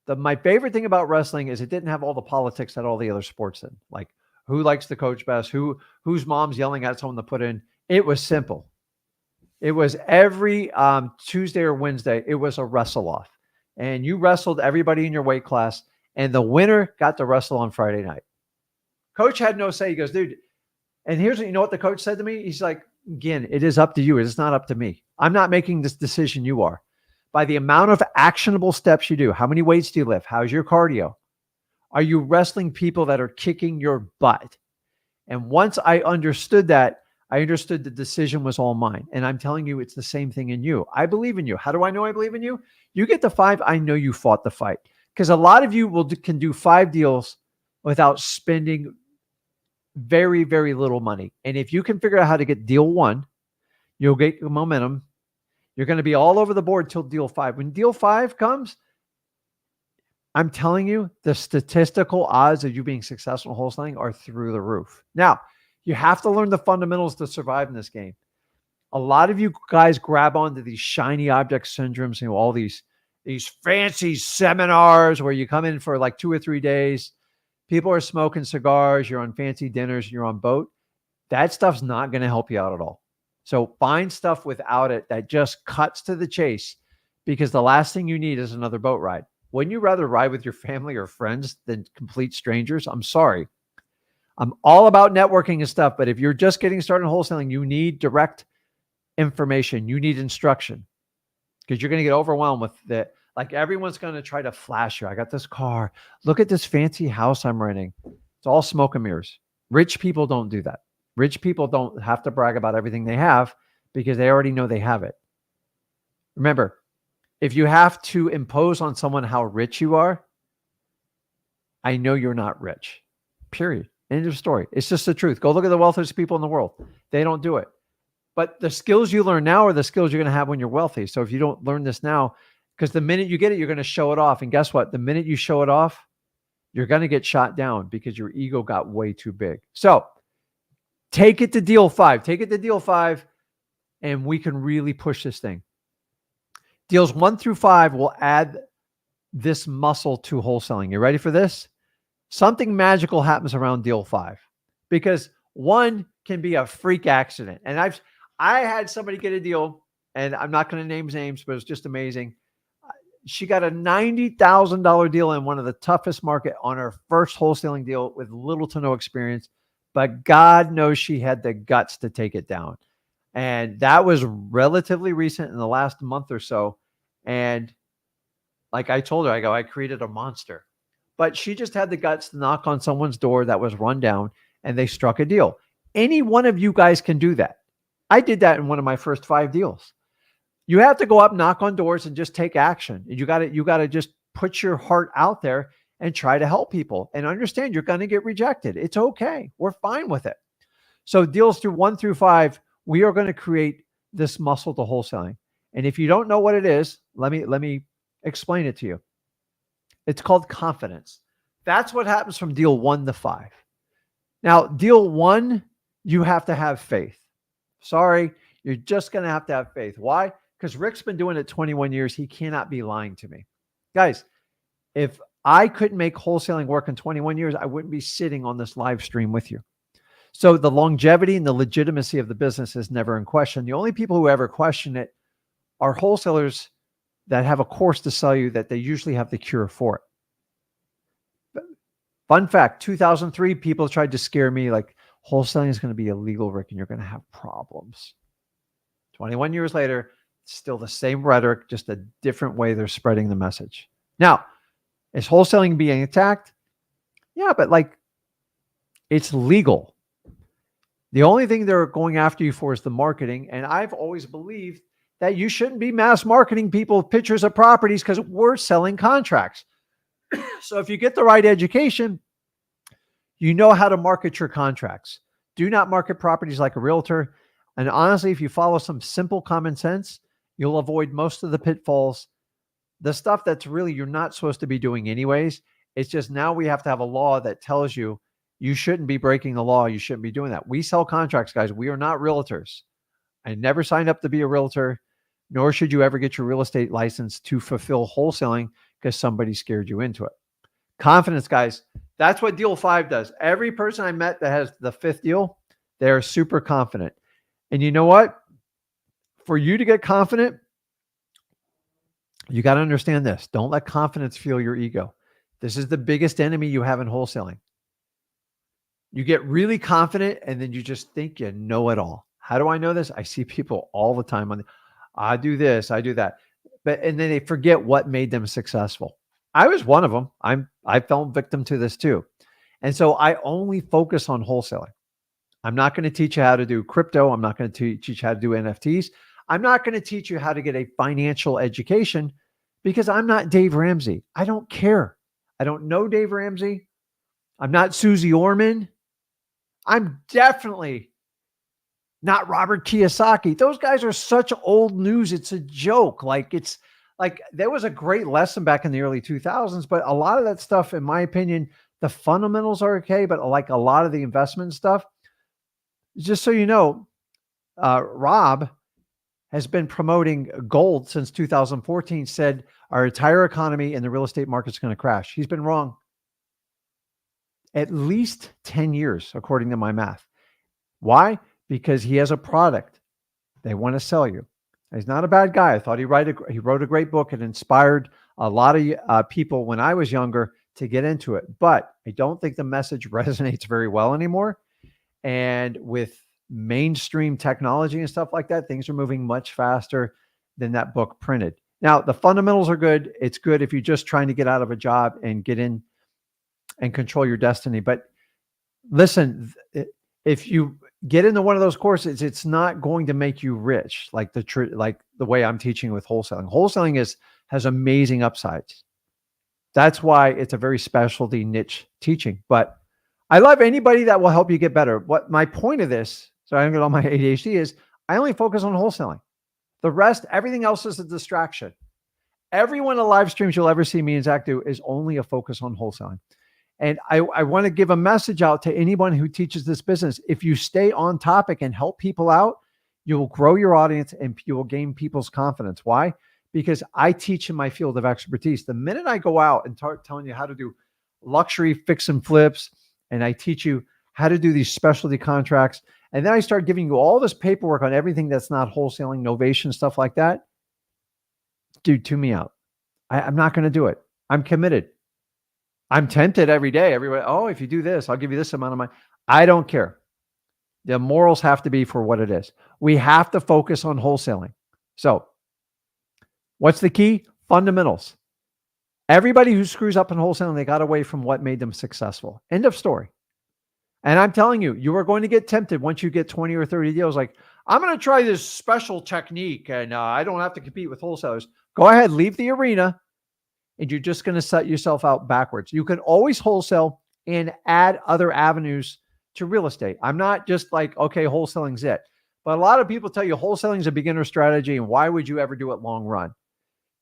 My favorite thing about wrestling is it didn't have all the politics that all the other sports did. Like who likes the coach best, whose mom's yelling at someone to put in. It was simple. It was every Tuesday or Wednesday, it was a wrestle off. And you wrestled everybody in your weight class, and the winner got to wrestle on Friday night. Coach had no say. He goes, dude, and here's what, you know what the coach said to me? He's like, Ginn, it is up to you. It's not up to me. I'm not making this decision. You are. By the amount of actionable steps you do. How many weights do you lift? How's your cardio? Are you wrestling people that are kicking your butt? And once I understood that, I understood the decision was all mine. And I'm telling you, it's the same thing in you. I believe in you. How do I know I believe in you? You get to 5. I know you fought the fight, because a lot of you can do 5 deals without spending very, very little money. And if you can figure out how to get deal 1, you'll get momentum. You're going to be all over the board till deal 5. When deal 5 comes, I'm telling you, the statistical odds of you being successful in wholesaling are through the roof. Now, you have to learn the fundamentals to survive in this game. A lot of you guys grab onto these shiny object syndromes, all these fancy seminars where you come in for like 2 or 3 days. People are smoking cigars. You're on fancy dinners. You're on boat. That stuff's not going to help you out at all. So find stuff without it that just cuts to the chase, because the last thing you need is another boat ride. Wouldn't you rather ride with your family or friends than complete strangers? I'm sorry. I'm all about networking and stuff, but if you're just getting started in wholesaling, you need direct information. You need instruction, because you're going to get overwhelmed with that. Like, everyone's going to try to flash you. I got this car. Look at this fancy house I'm renting. It's all smoke and mirrors. Rich people don't do that. Rich people don't have to brag about everything they have, because they already know they have it. Remember, if you have to impose on someone how rich you are, I know you're not rich. Period. End of story. It's just the truth. Go look at the wealthiest people in the world. They don't do it. But the skills you learn now are the skills you're going to have when you're wealthy. So if you don't learn this now, because the minute you get it, you're going to show it off. And guess what? The minute you show it off, you're going to get shot down, because your ego got way too big. So take it to deal 5. Take it to deal 5, and we can really push this thing. Deals 1 through 5 will add this muscle to wholesaling. You ready for this? Something magical happens around deal 5, because 1 can be a freak accident. And I had somebody get a deal, and I'm not going to name names, but it's just amazing. She got a $90,000 deal in one of the toughest market on her first wholesaling deal with little to no experience, but God knows she had the guts to take it down. And that was relatively recent, in the last month or so. And like I told her, I created a monster. But she just had the guts to knock on someone's door that was run down, and they struck a deal. Any one of you guys can do that. I did that in one of my first 5 deals. You have to go up, knock on doors, and just take action. And you got to just put your heart out there and try to help people, and understand you're going to get rejected. It's okay. We're fine with it. So deals through 1 through 5, we are going to create this muscle to wholesaling. And if you don't know what it is, let me explain it to you. It's called confidence. That's what happens from deal 1 to 5. Now, deal 1, you have to have faith. Sorry, you're just going to have faith. Why? Because Rick's been doing it 21 years. He cannot be lying to me. Guys, if I couldn't make wholesaling work in 21 years, I wouldn't be sitting on this live stream with you. So the longevity and the legitimacy of the business is never in question. The only people who ever question it are wholesalers that have a course to sell you that they usually have the cure for it. Fun fact, 2003, people tried to scare me like, wholesaling is going to be illegal, Rick, and you're going to have problems. 21 years later, still the same rhetoric, just a different way they're spreading the message. Now, is wholesaling being attacked? Yeah, but like, it's legal. The only thing they're going after you for is the marketing. And I've always believed that you shouldn't be mass marketing people pictures of properties, because we're selling contracts. So if you get the right education, you know how to market your contracts. Do not market properties like a realtor. And honestly, if you follow some simple common sense, you'll avoid most of the pitfalls. The stuff that's really you're not supposed to be doing anyways. It's just now we have to have a law that tells you you shouldn't be breaking the law. You shouldn't be doing that. We sell contracts, guys. We are not realtors. I never signed up to be a realtor, nor should you ever get your real estate license to fulfill wholesaling because somebody scared you into it. Confidence, guys. That's what deal 5 does. Every person I met that has the 5th deal, they're super confident. And you know what? For you to get confident, you got to understand this. Don't let confidence fuel your ego. This is the biggest enemy you have in wholesaling. You get really confident and then you just think you know it all. How do I know this? I see people all the time I do this, I do that. And then they forget what made them successful. I was one of them. I fell victim to this too. And so I only focus on wholesaling. I'm not going to teach you how to do crypto. I'm not going to teach you how to do NFTs. I'm not going to teach you how to get a financial education because I'm not Dave Ramsey. I don't care. I don't know Dave Ramsey. I'm not Susie Orman. I'm definitely not Robert Kiyosaki. Those guys are such old news. It's a joke. It's like there was a great lesson back in the early 2000s, but a lot of that stuff, in my opinion, the fundamentals are okay, but like a lot of the investment stuff, just so you know, Rob has been promoting gold since 2014, said our entire economy and the real estate market's going to crash. He's been wrong at least 10 years, according to my math. Why? Because he has a product they want to sell you. He's not a bad guy. I thought he wrote a great book and inspired a lot of people when I was younger to get into it. But I don't think the message resonates very well anymore. And with mainstream technology and stuff like that, things are moving much faster than that book printed. Now, the fundamentals are good. It's good if you're just trying to get out of a job and get in and control your destiny. But listen, if you get into one of those courses, it's not going to make you rich like the way I'm teaching with wholesaling. Wholesaling has amazing upsides. That's why it's a very specialty niche teaching. But I love anybody that will help you get better. What my point of this, so I don't get all my ADHD, is I only focus on wholesaling. The rest, everything else is a distraction. Every one of the live streams you'll ever see me and Zach do is only a focus on wholesaling. And I want to give a message out to anyone who teaches this business. If you stay on topic and help people out, you will grow your audience and you will gain people's confidence. Why? Because I teach in my field of expertise. The minute I go out and start telling you how to do luxury fix and flips, and I teach you how to do these specialty contracts, and then I start giving you all this paperwork on everything that's not wholesaling, novation, stuff like that, dude, tune me out. I'm not going to do it. I'm committed. I'm tempted every day. Everybody, oh, if you do this, I'll give you this amount of money. I don't care. The morals have to be for what it is. We have to focus on wholesaling. So what's the key? Fundamentals. Everybody who screws up in wholesaling, they got away from what made them successful. End of story. And I'm telling you, you are going to get tempted once you get 20 or 30 deals. Like, I'm going to try this special technique and I don't have to compete with wholesalers. Go ahead, leave the arena. And you're just going to set yourself out backwards. You can always wholesale and add other avenues to real estate. I'm not just like, okay, wholesaling's it. But a lot of people tell you wholesaling is a beginner strategy. And why would you ever do it long run?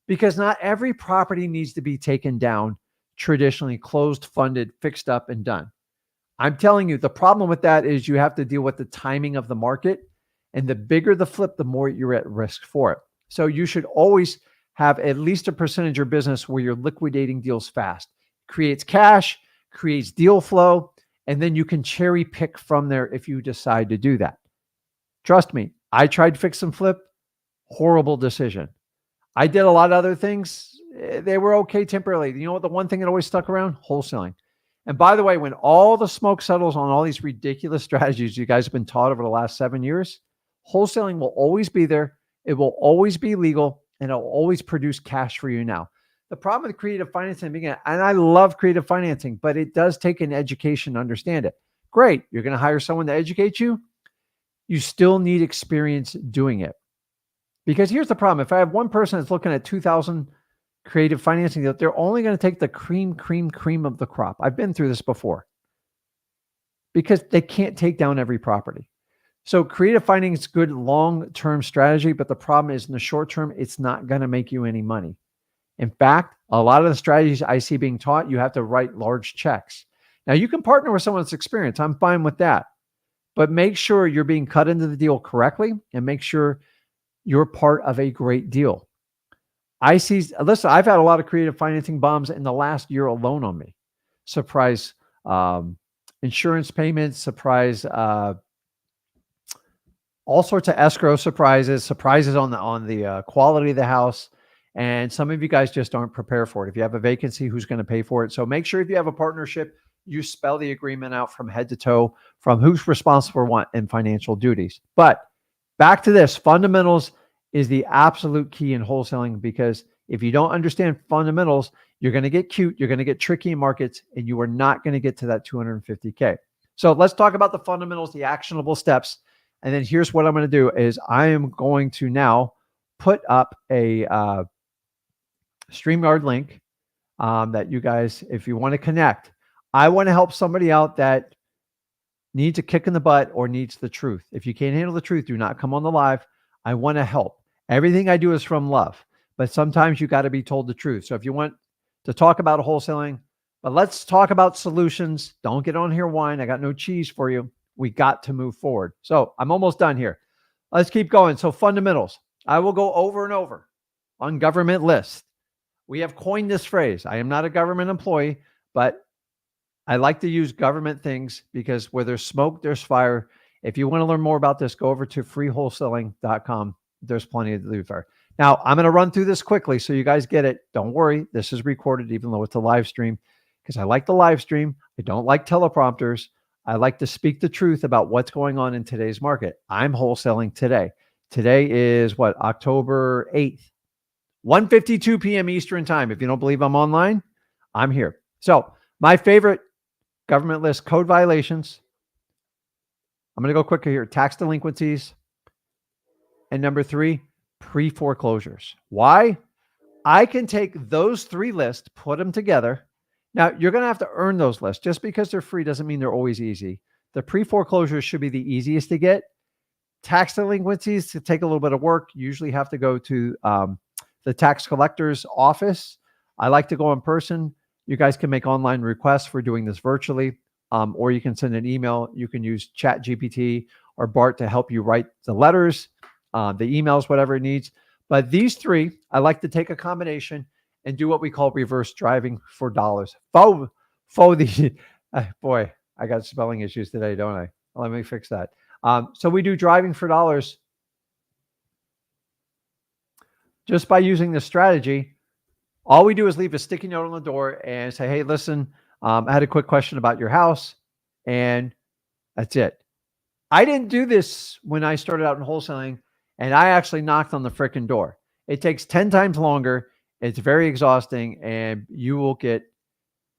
Because not every property needs to be taken down, traditionally closed, funded, fixed up, and done. I'm telling you, the problem with that is you have to deal with the timing of the market. And the bigger the flip, the more you're at risk for it. So you should always have at least a percentage of your business where you're liquidating deals fast. Creates cash, creates deal flow, and then you can cherry pick from there if you decide to do that. Trust me, I tried fix and flip, horrible decision. I did a lot of other things. They were okay temporarily. You know what? The one thing that always stuck around? Wholesaling. And by the way, when all the smoke settles on all these ridiculous strategies you guys have been taught over the last 7 years, wholesaling will always be there. It will always be legal. And it'll always produce cash for you now. The problem with creative financing, and I love creative financing, but it does take an education to understand it. Great. You're going to hire someone to educate you. You still need experience doing it. Because here's the problem. If I have one person that's looking at 2,000 creative financing deals, they're only going to take the cream of the crop. I've been through this before. Because they can't take down every property. So creative financing is good long-term strategy, but the problem is in the short term, it's not going to make you any money. In fact, a lot of the strategies I see being taught, you have to write large checks. Now, you can partner with someone that's experienced. I'm fine with that. But make sure you're being cut into the deal correctly and make sure you're part of a great deal. Listen, I've had a lot of creative financing bombs in the last year alone on me. Surprise insurance payments, surprise all sorts of escrow surprises on the quality of the house. And some of you guys just aren't prepared for it. If you have a vacancy, who's going to pay for it? So make sure if you have a partnership, you spell the agreement out from head to toe, from who's responsible for what and financial duties. But back to this, fundamentals is the absolute key in wholesaling, because if you don't understand fundamentals, you're going to get cute, you're going to get tricky in markets, and you are not going to get to that 250K. So let's talk about the fundamentals, the actionable steps. And then here's what I'm going to do is I am going to now put up a StreamYard link that you guys, if you want to connect, I want to help somebody out that needs a kick in the butt or needs the truth. If you can't handle the truth, do not come on the live. I want to help. Everything I do is from love, but sometimes you got to be told the truth. So if you want to talk about wholesaling, but let's talk about solutions. Don't get on here whine. I got no cheese for you. We got to move forward. So I'm almost done here. Let's keep going. So fundamentals. I will go over and over on government lists. We have coined this phrase. I am not a government employee, but I like to use government things because where there's smoke, there's fire. If you want to learn more about this, go over to freewholesaling.com. There's plenty to do there. Now, I'm going to run through this quickly so you guys get it. Don't worry. This is recorded, even though it's a live stream, because I like the live stream. I don't like teleprompters. I like to speak the truth about what's going on in today's market. I'm wholesaling today. Today is what? October 8th, 1:52 p.m. Eastern time. If you don't believe I'm online, I'm here. So my favorite government list, code violations. I'm going to go quicker here. Tax delinquencies. And number 3, pre-foreclosures. Why? I can take those 3 lists, put them together. Now, you're going to have to earn those lists. Just because they're free doesn't mean they're always easy. The pre-foreclosures should be the easiest to get. Tax delinquencies, to take a little bit of work, you usually have to go to the tax collector's office. I like to go in person. You guys can make online requests for doing this virtually, or you can send an email. You can use ChatGPT or Bart to help you write the letters, the emails, whatever it needs. But these 3, I like to take a combination and do what we call reverse driving for dollars. Boy, I got spelling issues today, don't I? Let me fix that. So we do driving for dollars just by using this strategy. All we do is leave a sticky note on the door and say, hey, listen, I had a quick question about your house. And that's it. I didn't do this when I started out in wholesaling, and I actually knocked on the freaking door. It takes 10 times longer. It's very exhausting, and you will get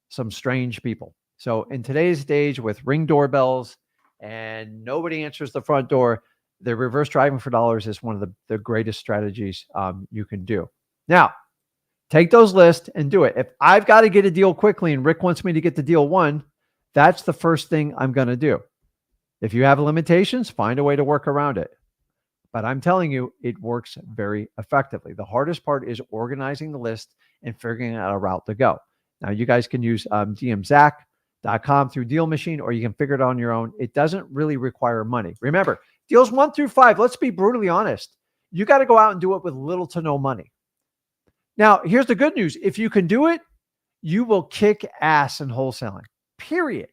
some strange people. So in today's stage with Ring doorbells and nobody answers the front door, the reverse driving for dollars is one of the greatest strategies you can do. Now, take those lists and do it. If I've got to get a deal quickly and Rick wants me to get the deal one, that's the first thing I'm going to do. If you have limitations, find a way to work around it. But I'm telling you, it works very effectively. The hardest part is organizing the list and figuring out a route to go. Now, you guys can use dmzack.com through Deal Machine, or you can figure it out on your own. It doesn't really require money. Remember, deals 1 through 5, let's be brutally honest. You got to go out and do it with little to no money. Now, here's the good news. If you can do it, you will kick ass in wholesaling, period.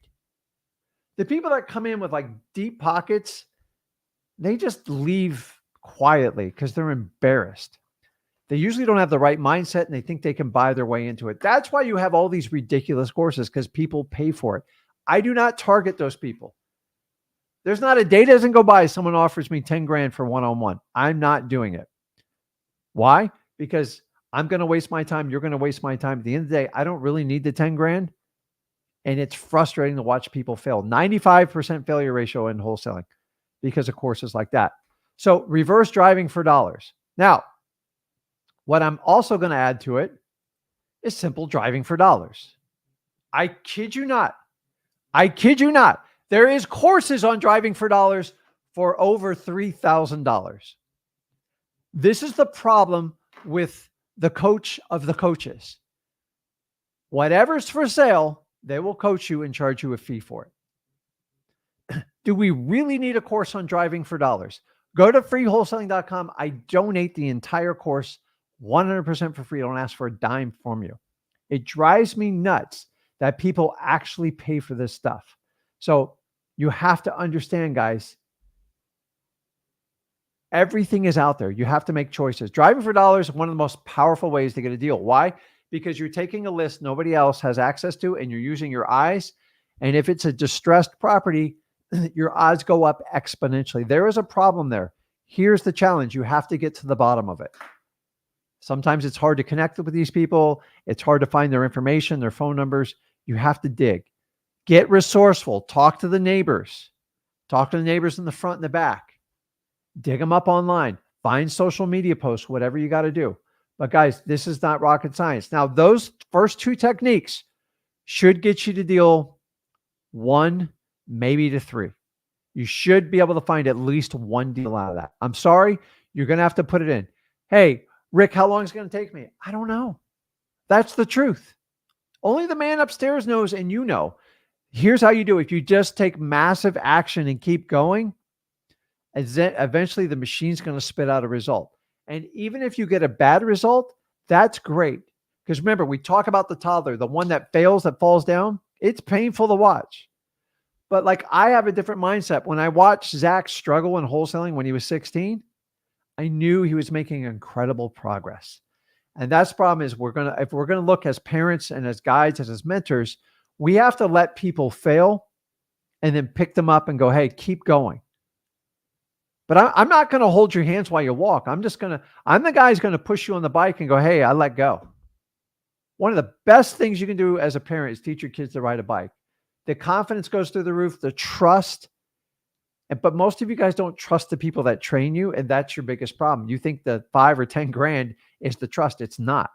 The people that come in with like deep pockets, they just leave quietly because they're embarrassed. They usually don't have the right mindset and they think they can buy their way into it. That's why you have all these ridiculous courses, because people pay for it. I do not target those people. There's not a day doesn't go by someone offers me 10 grand for one-on-one. I'm not doing it. Why? Because I'm going to waste my time. You're going to waste my time. At the end of the day, I don't really need the 10 grand. And it's frustrating to watch people fail. 95% failure ratio in wholesaling because of courses like that. So reverse driving for dollars. Now, what I'm also going to add to it is simple driving for dollars. I kid you not. I kid you not. There is courses on driving for dollars for over $3,000. This is the problem with the coach of the coaches. Whatever's for sale, they will coach you and charge you a fee for it. Do we really need a course on driving for dollars? Go to freewholesaling.com. I donate the entire course 100% for free. I don't ask for a dime from you. It drives me nuts that people actually pay for this stuff. So you have to understand, guys, everything is out there. You have to make choices. Driving for dollars is one of the most powerful ways to get a deal. Why? Because you're taking a list nobody else has access to, and you're using your eyes. And if it's a distressed property, your odds go up exponentially. There is a problem there. Here's the challenge. You have to get to the bottom of it. Sometimes it's hard to connect with these people. It's hard to find their information, their phone numbers. You have to dig. Get resourceful. Talk to the neighbors. Talk to the neighbors in the front and the back. Dig them up online. Find social media posts, whatever you got to do. But guys, this is not rocket science. Now, those first two techniques should get you to deal 1, maybe to 3. You should be able to find at least 1 deal out of that. I'm sorry, you're going to have to put it in. Hey, Rick, how long is it going to take me? I don't know. That's the truth. Only the man upstairs knows, and you know. Here's how you do it. If you just take massive action and keep going, eventually the machine's going to spit out a result. And even if you get a bad result, that's great. Because remember, we talk about the toddler, the one that fails, that falls down. It's painful to watch. But like, I have a different mindset. When I watched Zach struggle in wholesaling when he was 16, I knew he was making incredible progress. And that's the problem is if we're going to look as parents and as guides and as mentors, we have to let people fail and then pick them up and go, hey, keep going. But I'm not going to hold your hands while you walk. I'm the guy who's going to push you on the bike and go, hey, I let go. One of the best things you can do as a parent is teach your kids to ride a bike. The confidence goes through the roof, the trust. But most of you guys don't trust the people that train you. And that's your biggest problem. You think the 5 or 10 grand is the trust. It's not.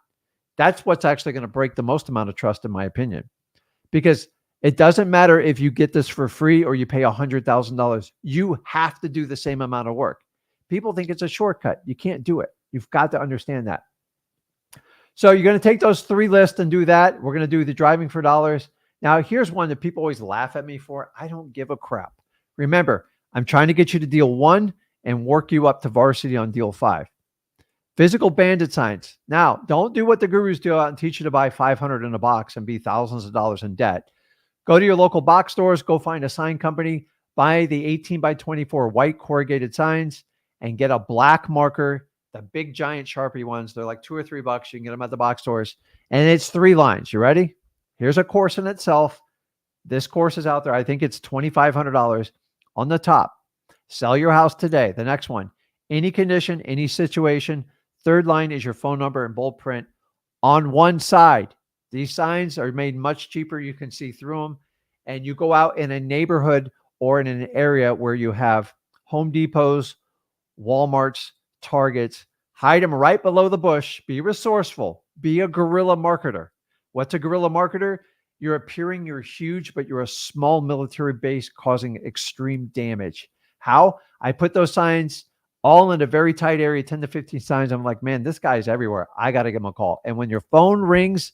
That's what's actually going to break the most amount of trust, in my opinion, because it doesn't matter if you get this for free or you pay $100,000. You have to do the same amount of work. People think it's a shortcut. You can't do it. You've got to understand that. So you're going to take those 3 lists and do that. We're going to do the driving for dollars. Now, here's one that people always laugh at me for. I don't give a crap. Remember, I'm trying to get you to deal 1 and work you up to varsity on deal 5. Physical bandit signs. Now, don't do what the gurus do out and teach you to buy 500 in a box and be thousands of dollars in debt. Go to your local box stores, go find a sign company, buy the 18 by 24 white corrugated signs, and get a black marker, the big giant Sharpie ones. They're like $2 or $3. You can get them at the box stores. And it's 3 lines. You ready? Here's a course in itself. This course is out there. I think it's $2,500 on the top. Sell your house today. The next one, any condition, any situation. 3rd line is your phone number in bold print on one side. These signs are made much cheaper. You can see through them. And you go out in a neighborhood or in an area where you have Home Depots, Walmarts, Targets. Hide them right below the bush. Be resourceful. Be a guerrilla marketer. What's a guerrilla marketer? You're appearing you're huge, but you're a small military base causing extreme damage. How? I put those signs all in a very tight area, 10 to 15 signs. I'm like, man, this guy's everywhere. I got to give him a call. And when your phone rings,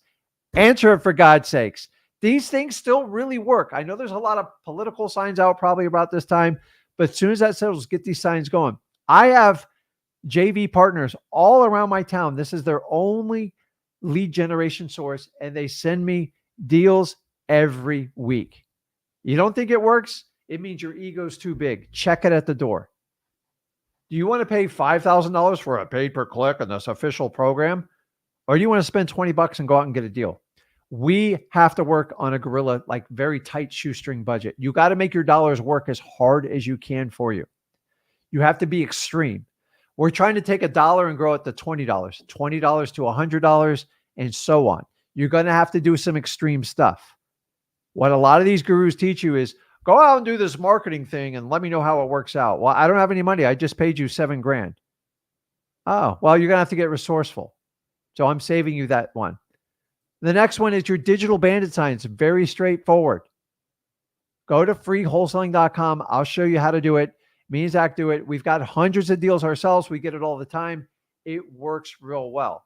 answer it, for God's sakes. These things still really work. I know there's a lot of political signs out probably about this time, but as soon as that settles, get these signs going. I have JV partners all around my town. This is their only lead generation source, and they send me deals every week. You don't think it works? It means your ego's too big. Check it at the door. Do you want to pay $5,000 for a paid per click on this official program? Or do you want to spend $20 and go out and get a deal? We have to work on a guerrilla, like very tight shoestring budget. You got to make your dollars work as hard as you can for you. You have to be extreme. We're trying to take $1 and grow it to $20, $20 to $100, and so on. You're going to have to do some extreme stuff. What a lot of these gurus teach you is go out and do this marketing thing and let me know how it works out. Well, I don't have any money. I just paid you $7 grand. Oh, well, you're going to have to get resourceful. So I'm saving you that one. The next one is your digital bandit signs. Very straightforward. Go to freewholesaling.com. I'll show you how to do it. Me and Zach do it. We've got hundreds of deals ourselves. We get it all the time. It works real well.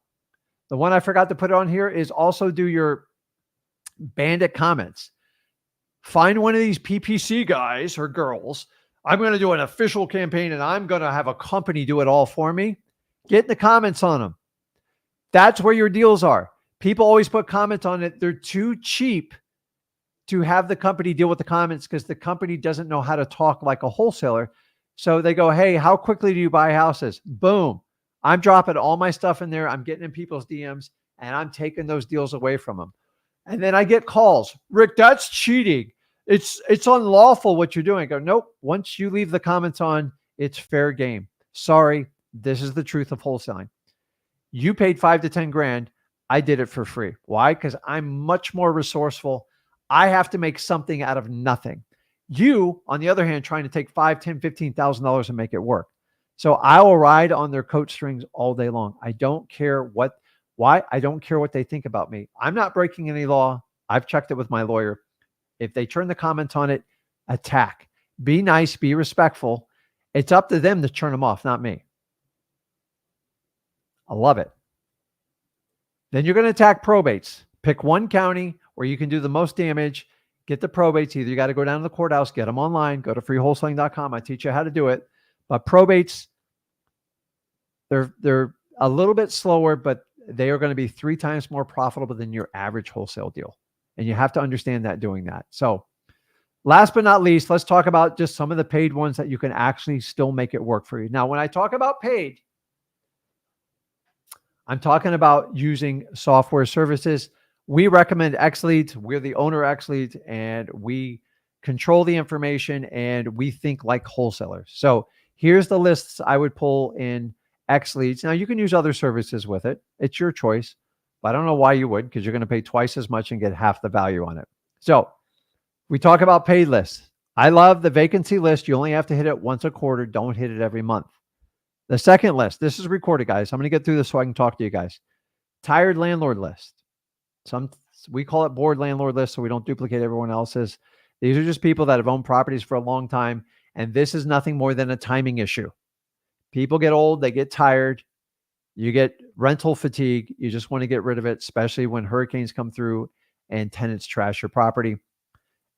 The one I forgot to put on here is also do your bandit comments. Find one of these PPC guys or girls. I'm going to do an official campaign and I'm going to have a company do it all for me. Get in the comments on them. That's where your deals are. People always put comments on it. They're too cheap to have the company deal with the comments because the company doesn't know how to talk like a wholesaler. So they go, hey, how quickly do you buy houses? Boom. I'm dropping all my stuff in there. I'm getting in people's DMs and I'm taking those deals away from them. And then I get calls. Rick, that's cheating. It's unlawful what you're doing. I go, nope. Once you leave the comments on, it's fair game. Sorry, this is the truth of wholesaling. You paid 5 to 10 grand. I did it for free. Why? Because I'm much more resourceful. I have to make something out of nothing. You, on the other hand, trying to take $5, 10, $15,000 and make it work. So I will ride on their coat strings all day long. I don't care why. I don't care what they think about me. I'm not breaking any law. I've checked it with my lawyer. If they turn the comment on it, attack. Be nice, be respectful. It's up to them to turn them off, not me. I love it. Then you're going to attack probates. Pick one county where you can do the most damage. Get the probates. Either you got to go down to the courthouse, get them online, go to freewholesaling.com. I teach you how to do it. But probates, they're a little bit slower, but they are going to be 3 times more profitable than your average wholesale deal. And you have to understand that doing that. So last but not least, let's talk about just some of the paid ones that you can actually still make it work for you. Now, when I talk about paid, I'm talking about using software services. We recommend XLeads. We're the owner of XLeads, and we control the information, and we think like wholesalers. So here's the lists I would pull in XLeads. Now, you can use other services with it. It's your choice, but I don't know why you would, because you're going to pay twice as much and get half the value on it. So we talk about paid lists. I love the vacancy list. You only have to hit it once a quarter. Don't hit it every month. The second list, this is recorded, guys. I'm going to get through this so I can talk to you guys. Tired landlord list. We call it bored landlord list so we don't duplicate everyone else's. These are just people that have owned properties for a long time, and this is nothing more than a timing issue. People get old, they get tired, you get rental fatigue, you just want to get rid of it, especially when hurricanes come through and tenants trash your property.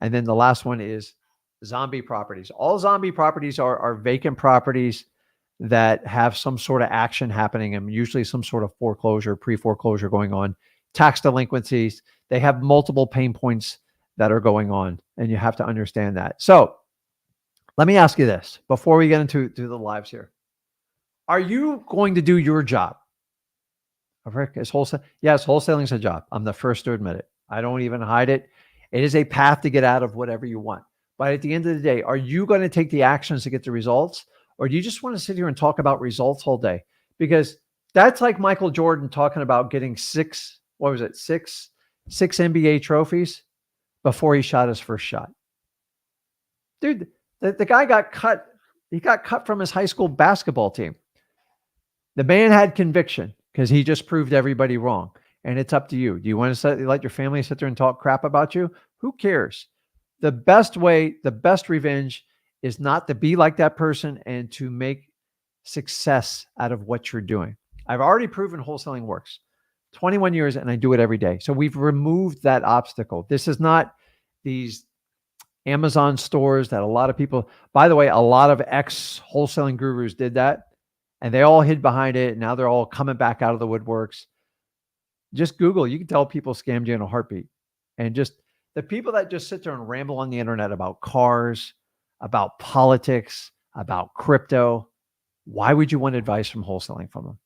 And then the last one is zombie properties. All zombie properties are vacant properties that have some sort of action happening, and usually some sort of foreclosure, pre-foreclosure going on, tax delinquencies. They have multiple pain points that are going on, and you have to understand that. So let me ask you this before we get into the lives here. Are you going to do your job? Rick, is wholesale? Yes, wholesaling is a job. I'm the first to admit it. I don't even hide it. It is a path to get out of whatever you want. But at the end of the day, are you going to take the actions to get the results? Or do you just want to sit here and talk about results all day? Because that's like Michael Jordan talking about getting six NBA trophies before he shot his first shot. Dude, the guy got cut. He got cut from his high school basketball team. The man had conviction because he just proved everybody wrong. And it's up to you. Do you want to let your family sit there and talk crap about you? Who cares? The best way, the best revenge is not to be like that person and to make success out of what you're doing. I've already proven wholesaling works. 21 years, and I do it every day. So we've removed that obstacle. This is not these Amazon stores that a lot of people, by the way, a lot of ex-wholesaling gurus did that, and they all hid behind it. And now they're all coming back out of the woodworks. Just Google. You can tell people scammed you in a heartbeat. And just the people that just sit there and ramble on the internet about cars, about politics, about crypto, why would you want advice from wholesaling from them?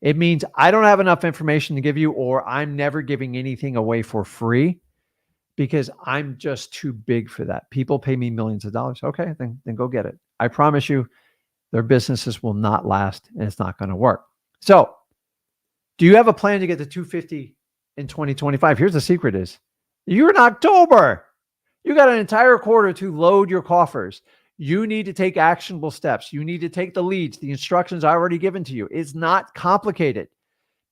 It means I don't have enough information to give you, or I'm never giving anything away for free because I'm just too big for that. People pay me millions of dollars. Okay, then go get it. I promise you, their businesses will not last and it's not going to work. So, do you have a plan to get to 250 in 2025? Here's the secret is, you're in October. You got an entire quarter to load your coffers. You need to take actionable steps. You need to take the leads, the instructions I already given to you. It's not complicated.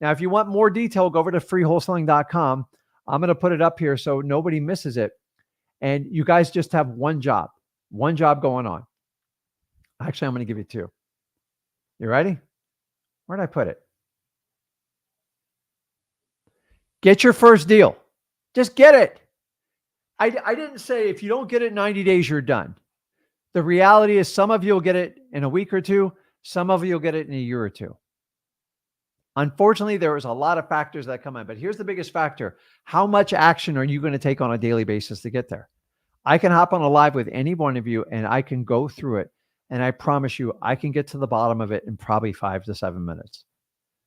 Now, if you want more detail, go over to freewholesaling.com. I'm going to put it up here so nobody misses it. And you guys just have one job going on. Actually, I'm going to give you 2. You ready? Where'd I put it? Get your first deal. Just get it. I didn't say if you don't get it in 90 days, you're done. The reality is some of you will get it in a week or 2. Some of you will get it in a year or 2. Unfortunately, there is a lot of factors that come in, but here's the biggest factor. How much action are you going to take on a daily basis to get there? I can hop on a live with any one of you and I can go through it. And I promise you, I can get to the bottom of it in probably 5 to 7 minutes.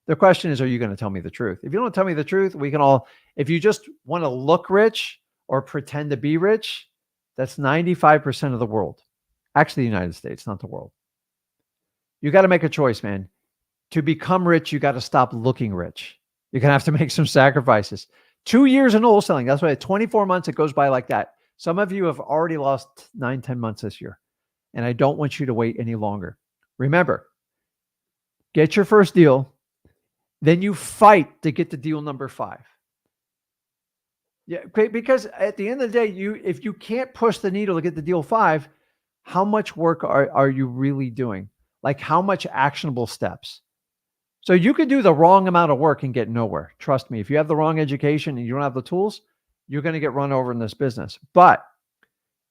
The question is, are you going to tell me the truth? If you don't tell me the truth, we can all, if you just want to look rich or pretend to be rich, that's 95% of the world. Actually, the United States, not the world. You got to make a choice, man. To become rich, you got to stop looking rich. You're going to have to make some sacrifices. 2 years in wholesaling. That's why 24 months, it goes by like that. Some of you have already lost 9, 10 months this year. And I don't want you to wait any longer. Remember, get your first deal. Then you fight to get to deal number 5. Yeah, because at the end of the day, if you can't push the needle to get the deal 5, how much work are you really doing? Like how much actionable steps? So you could do the wrong amount of work and get nowhere. Trust me, if you have the wrong education and you don't have the tools, you're going to get run over in this business. But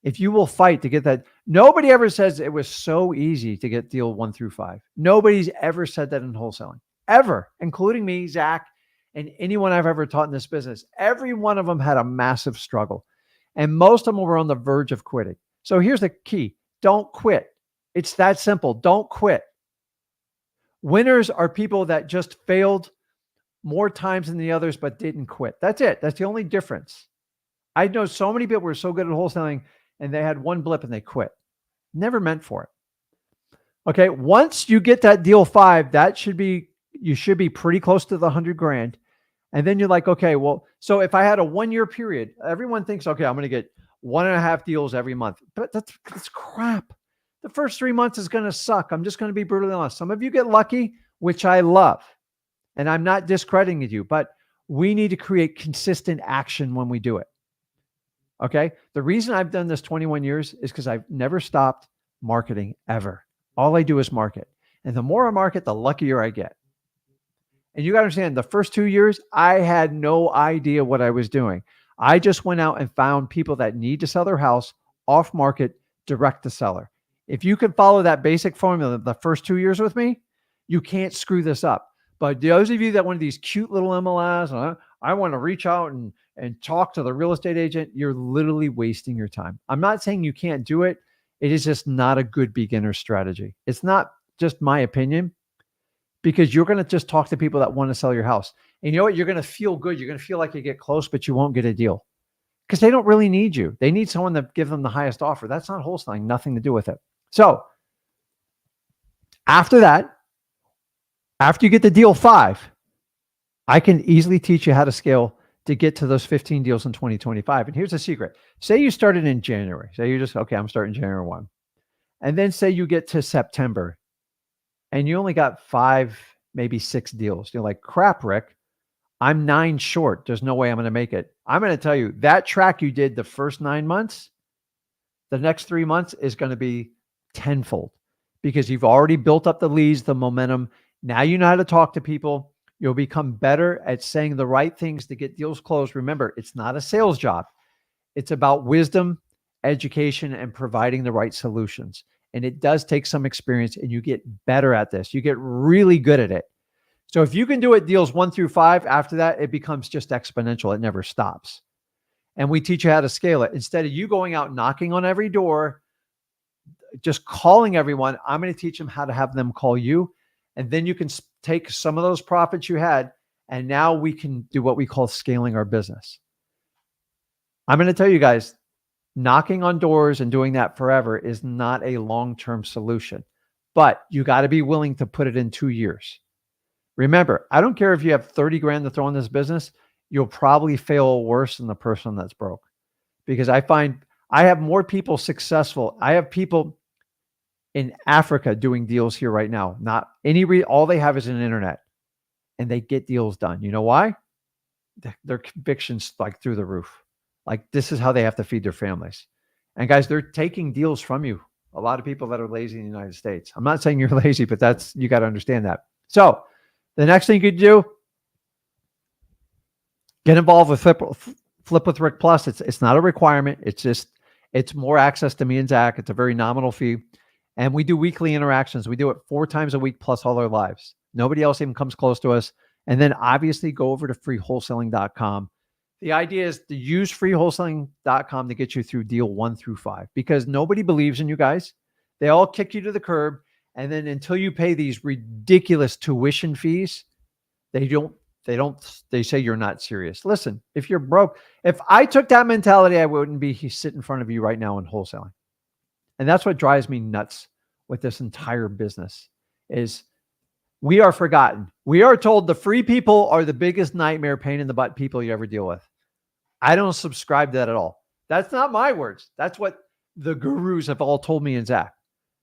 if you will fight to get that, nobody ever says it was so easy to get deal 1 through 5. Nobody's ever said that in wholesaling, ever, including me, Zach, and anyone I've ever taught in this business. Every one of them had a massive struggle. And most of them were on the verge of quitting. So here's the key. Don't quit. It's that simple. Don't quit. Winners are people that just failed more times than the others, but didn't quit. That's it. That's the only difference. I know so many people were so good at wholesaling and they had one blip and they quit. Never meant for it. Okay. Once you get that deal 5, you should be pretty close to the 100 grand. And then you're like, okay, well, so if I had a 1-year period, everyone thinks, okay, I'm going to get 1.5 deals every month, but that's crap. The first 3 months is going to suck. I'm just going to be brutally honest. Some of you get lucky, which I love. And I'm not discrediting you, but we need to create consistent action when we do it. Okay. The reason I've done this 21 years is because I've never stopped marketing ever. All I do is market. And the more I market, the luckier I get. And you got to understand, the first 2 years, I had no idea what I was doing. I just went out and found people that need to sell their house off market, direct to seller. If you can follow that basic formula the first 2 years with me, you can't screw this up. But those of you that want these cute little MLS, I want to reach out and talk to the real estate agent, you're literally wasting your time. I'm not saying you can't do it. It is just not a good beginner strategy. It's not just my opinion, because you're going to just talk to people that want to sell your house. And you know what? You're going to feel good. You're going to feel like you get close, but you won't get a deal because they don't really need you. They need someone to give them the highest offer. That's not wholesaling, nothing to do with it. So after that, after you get the deal 5, I can easily teach you how to scale to get to those 15 deals in 2025. And here's the secret. Say you started in January. Say you're just, okay, I'm starting January 1. And then say you get to September and you only got 5, maybe 6 deals. You're like, crap, Rick, I'm 9 short. There's no way I'm going to make it. I'm going to tell you that track you did the first 9 months, the next 3 months is going to be tenfold because you've already built up the leads, the momentum. Now you know how to talk to people. You'll become better at saying the right things to get deals closed. Remember, it's not a sales job. It's about wisdom, education, and providing the right solutions. And it does take some experience and you get better at this. You get really good at it. So if you can do it deals 1 through 5, after that, it becomes just exponential. It never stops. And we teach you how to scale it. Instead of you going out knocking on every door, just calling everyone, I'm going to teach them how to have them call you. And then you can take some of those profits you had, and now we can do what we call scaling our business. I'm going to tell you guys, knocking on doors and doing that forever is not a long-term solution, but you got to be willing to put it in 2 years. Remember, I don't care if you have 30 grand to throw in this business, you'll probably fail worse than the person that's broke. Because I find I have more people successful. I have people in Africa doing deals here right now. Not any all they have is an internet and they get deals done. You know why? Their convictions like through the roof. Like this is how they have to feed their families. And guys, they're taking deals from you. A lot of people that are lazy in the United States. I'm not saying you're lazy, but you got to understand that. So the next thing you could do, get involved with Flip with Rick Plus. It's not a requirement. It's more access to me and Zach. It's a very nominal fee. And we do weekly interactions. We do it 4 times a week plus all our lives. Nobody else even comes close to us. And then obviously go over to freewholesaling.com. The idea is to use freewholesaling.com to get you through deal 1 through 5 because nobody believes in you guys. They all kick you to the curb. And then until you pay these ridiculous tuition fees, they say you're not serious. Listen, if you're broke, if I took that mentality, I wouldn't be sitting in front of you right now in wholesaling. And that's what drives me nuts with this entire business is we are forgotten. We are told the free people are the biggest nightmare, pain in the butt people you ever deal with. I don't subscribe to that at all. That's not my words. That's what the gurus have all told me and Zach.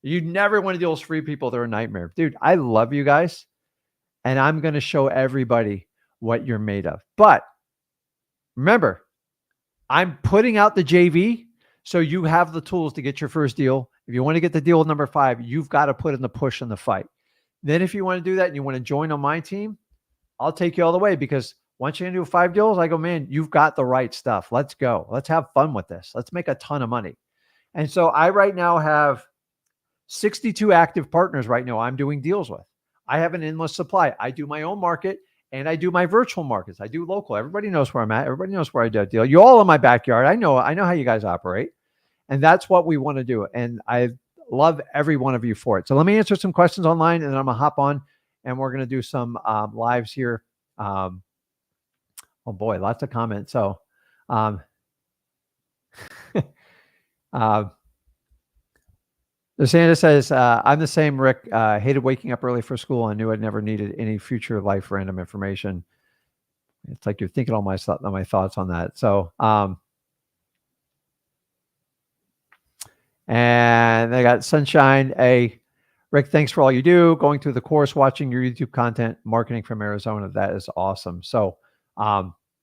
You never want to deal with free people. They're a nightmare. Dude, I love you guys. And I'm going to show everybody what you're made of. But remember, I'm putting out the JV so you have the tools to get your first deal. If you want to get the deal with number 5, you've got to put in the push and the fight. Then if you want to do that and you want to join on my team, I'll take you all the way, because once you're going to do 5 deals, I go, man, you've got the right stuff. Let's go. Let's have fun with this. Let's make a ton of money. And so I right now have 62 active partners right now I'm doing deals with. I have an endless supply. I do my own market and I do my virtual markets. I do local. Everybody knows where I'm at. Everybody knows where I do a deal. You all in my backyard. I know how you guys operate. And that's what we want to do. And I love every one of you for it. So let me answer some questions online, and then I'm going to hop on and we're going to do some lives here. Oh boy, lots of comments. So, DeSantis says, I'm the same, Rick. Hated waking up early for school. I knew I never needed any future life random information. It's like you're thinking all my thoughts on that. So, and they got Sunshine. Rick, thanks for all you do. Going through the course, watching your YouTube content, marketing from Arizona. That is awesome. So,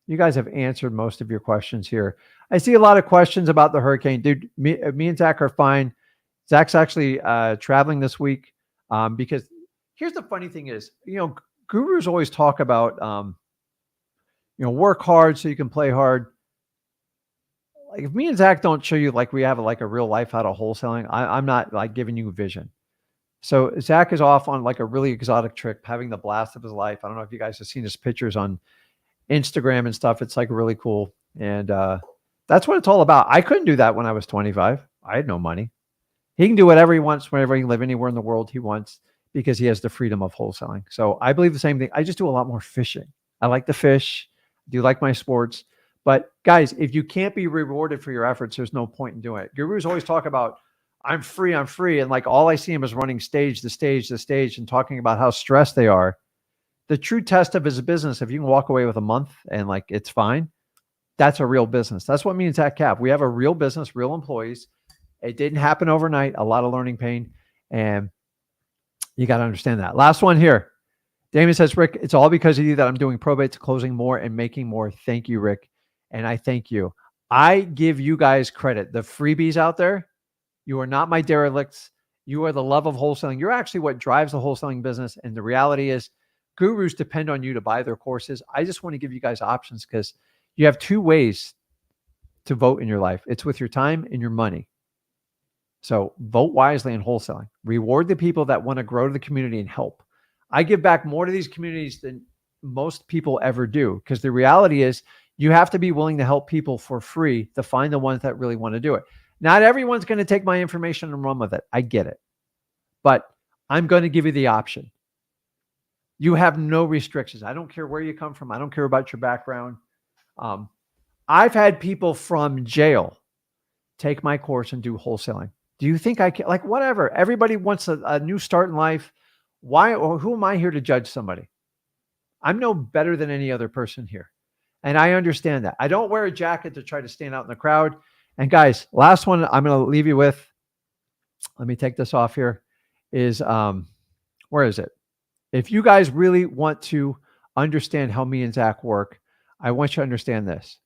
you guys have answered most of your questions here. I see a lot of questions about the hurricane. Dude, me and Zach are fine. Zach's actually traveling this week because here's the funny thing is, gurus always talk about, work hard so you can play hard. Like if me and Zach don't show you like we have like a real life out of wholesaling, I'm not like giving you a vision. So Zach is off on like a really exotic trip, having the blast of his life. I don't know if you guys have seen his pictures on Instagram and stuff. It's like really cool. And that's what it's all about. I couldn't do that when I was 25. I had no money. He can do whatever he wants, whenever he can live anywhere in the world he wants, because he has the freedom of wholesaling. So I believe the same thing. I just do a lot more fishing. I like to fish. I do like my sports. But guys, if you can't be rewarded for your efforts, there's no point in doing it. Gurus always talk about, I'm free. And like all I see him is running stage to stage to stage and talking about how stressed they are. The true test of his business, if you can walk away with a month and like it's fine, that's a real business. That's what me and Zach have. We have a real business, real employees. It didn't happen overnight. A lot of learning pain. And you got to understand that. Last one here. Damon says, Rick, it's all because of you that I'm doing probates, closing more and making more. Thank you, Rick. And I thank you. I give you guys credit. The freebies out there, you are not my derelicts. You are the love of wholesaling. You're actually what drives the wholesaling business. And the reality is gurus depend on you to buy their courses. I just want to give you guys options because you have 2 ways to vote in your life. It's with your time and your money. So vote wisely in wholesaling. Reward the people that want to grow to the community and help. I give back more to these communities than most people ever do, because the reality is you have to be willing to help people for free to find the ones that really want to do it. Not everyone's going to take my information and run with it. I get it. But I'm going to give you the option. You have no restrictions. I don't care where you come from. I don't care about your background. I've had people from jail take my course and do wholesaling. Do you think I can? Like, whatever. Everybody wants a new start in life. Why or who am I here to judge somebody? I'm no better than any other person here. And I understand that. I don't wear a jacket to try to stand out in the crowd. And guys, last one I'm going to leave you with. Let me take this off here. Is where is it? If you guys really want to understand how me and Zach work, I want you to understand this.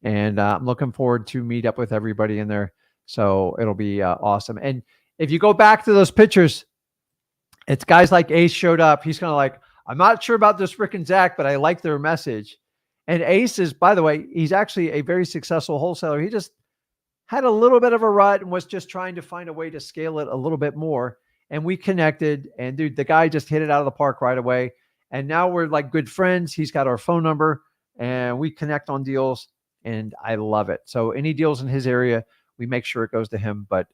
And I'm looking forward to meet up with everybody in there. So it'll be awesome. And if you go back to those pictures, it's guys like Ace showed up. He's kind of like, I'm not sure about this Rick and Zach, but I like their message. And Ace is, by the way, he's actually a very successful wholesaler. He just had a little bit of a rut and was just trying to find a way to scale it a little bit more. And we connected, and dude, the guy just hit it out of the park right away. And now we're like good friends. He's got our phone number and we connect on deals, and I love it. So any deals in his area, we make sure it goes to him. But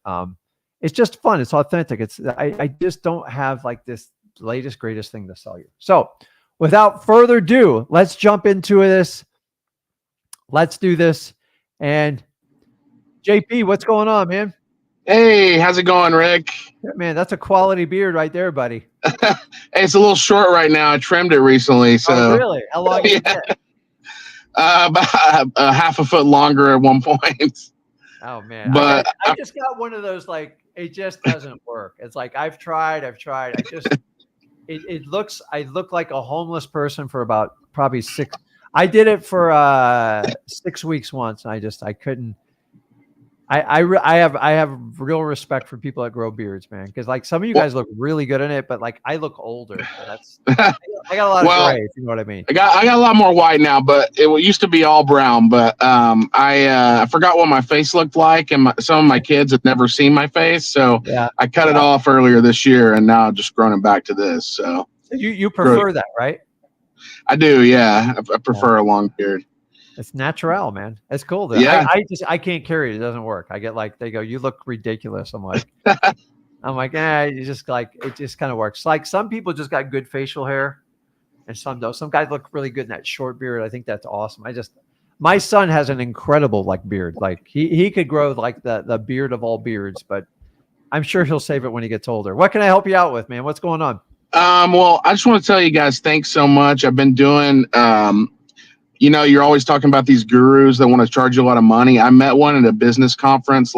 it's just fun. It's authentic. I just don't have like this latest, greatest thing to sell you. So without further ado, let's jump into this. Let's do this. And JP, what's going on, man? Hey, how's it going, Rick? Yeah, man, that's a quality beard right there, buddy. Hey, it's a little short right now. I trimmed it recently. So. Oh, really? How long did it get? About a half a foot longer at one point. Oh, man. But I just got one of those, like, it just doesn't work. It's like, I've tried. I look like a homeless person for about probably I did it for 6 weeks once. And I couldn't. I have real respect for people that grow beards, man. Because like some of you guys look really good in it, but like I look older. So I got a lot of gray, if you know what I mean. I got a lot more white now, but it used to be all brown. But I forgot what my face looked like, and some of my kids had never seen my face, so yeah. I cut it off earlier this year, and now I've just grown it back to this. So you prefer that, right? I do, yeah. I prefer a long beard. It's natural, man. It's cool. Though. Yeah. I can't carry it. It doesn't work. I get like, they go, you look ridiculous. I'm like, you just like, it just kind of works. Like some people just got good facial hair and some don't. Some guys look really good in that short beard. I think that's awesome. My son has an incredible like beard. Like he could grow like the beard of all beards, but I'm sure he'll save it when he gets older. What can I help you out with, man? What's going on? Well, I just want to tell you guys, thanks so much. I've been doing, you're always talking about these gurus that want to charge you a lot of money. I met one at a business conference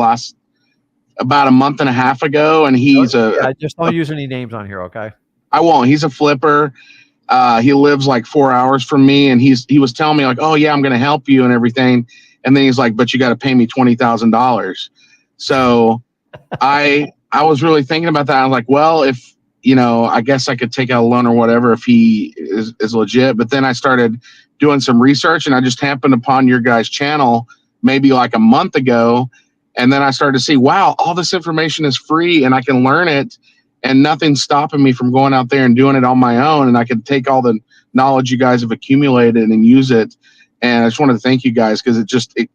about a month and a half ago, and he's just don't use any names on here, okay? I won't. He's a flipper. He lives like 4 hours from me, and he was telling me like, oh yeah, I'm going to help you and everything. And then he's like, but you got to pay me $20,000. So I was really thinking about that. I was like, well, if I guess I could take out a loan or whatever if he is legit. But then I started doing some research, and I just happened upon your guys' channel maybe like a month ago. And then I started to see, wow, all this information is free and I can learn it, and nothing's stopping me from going out there and doing it on my own. And I can take all the knowledge you guys have accumulated and use it. And I just wanted to thank you guys, because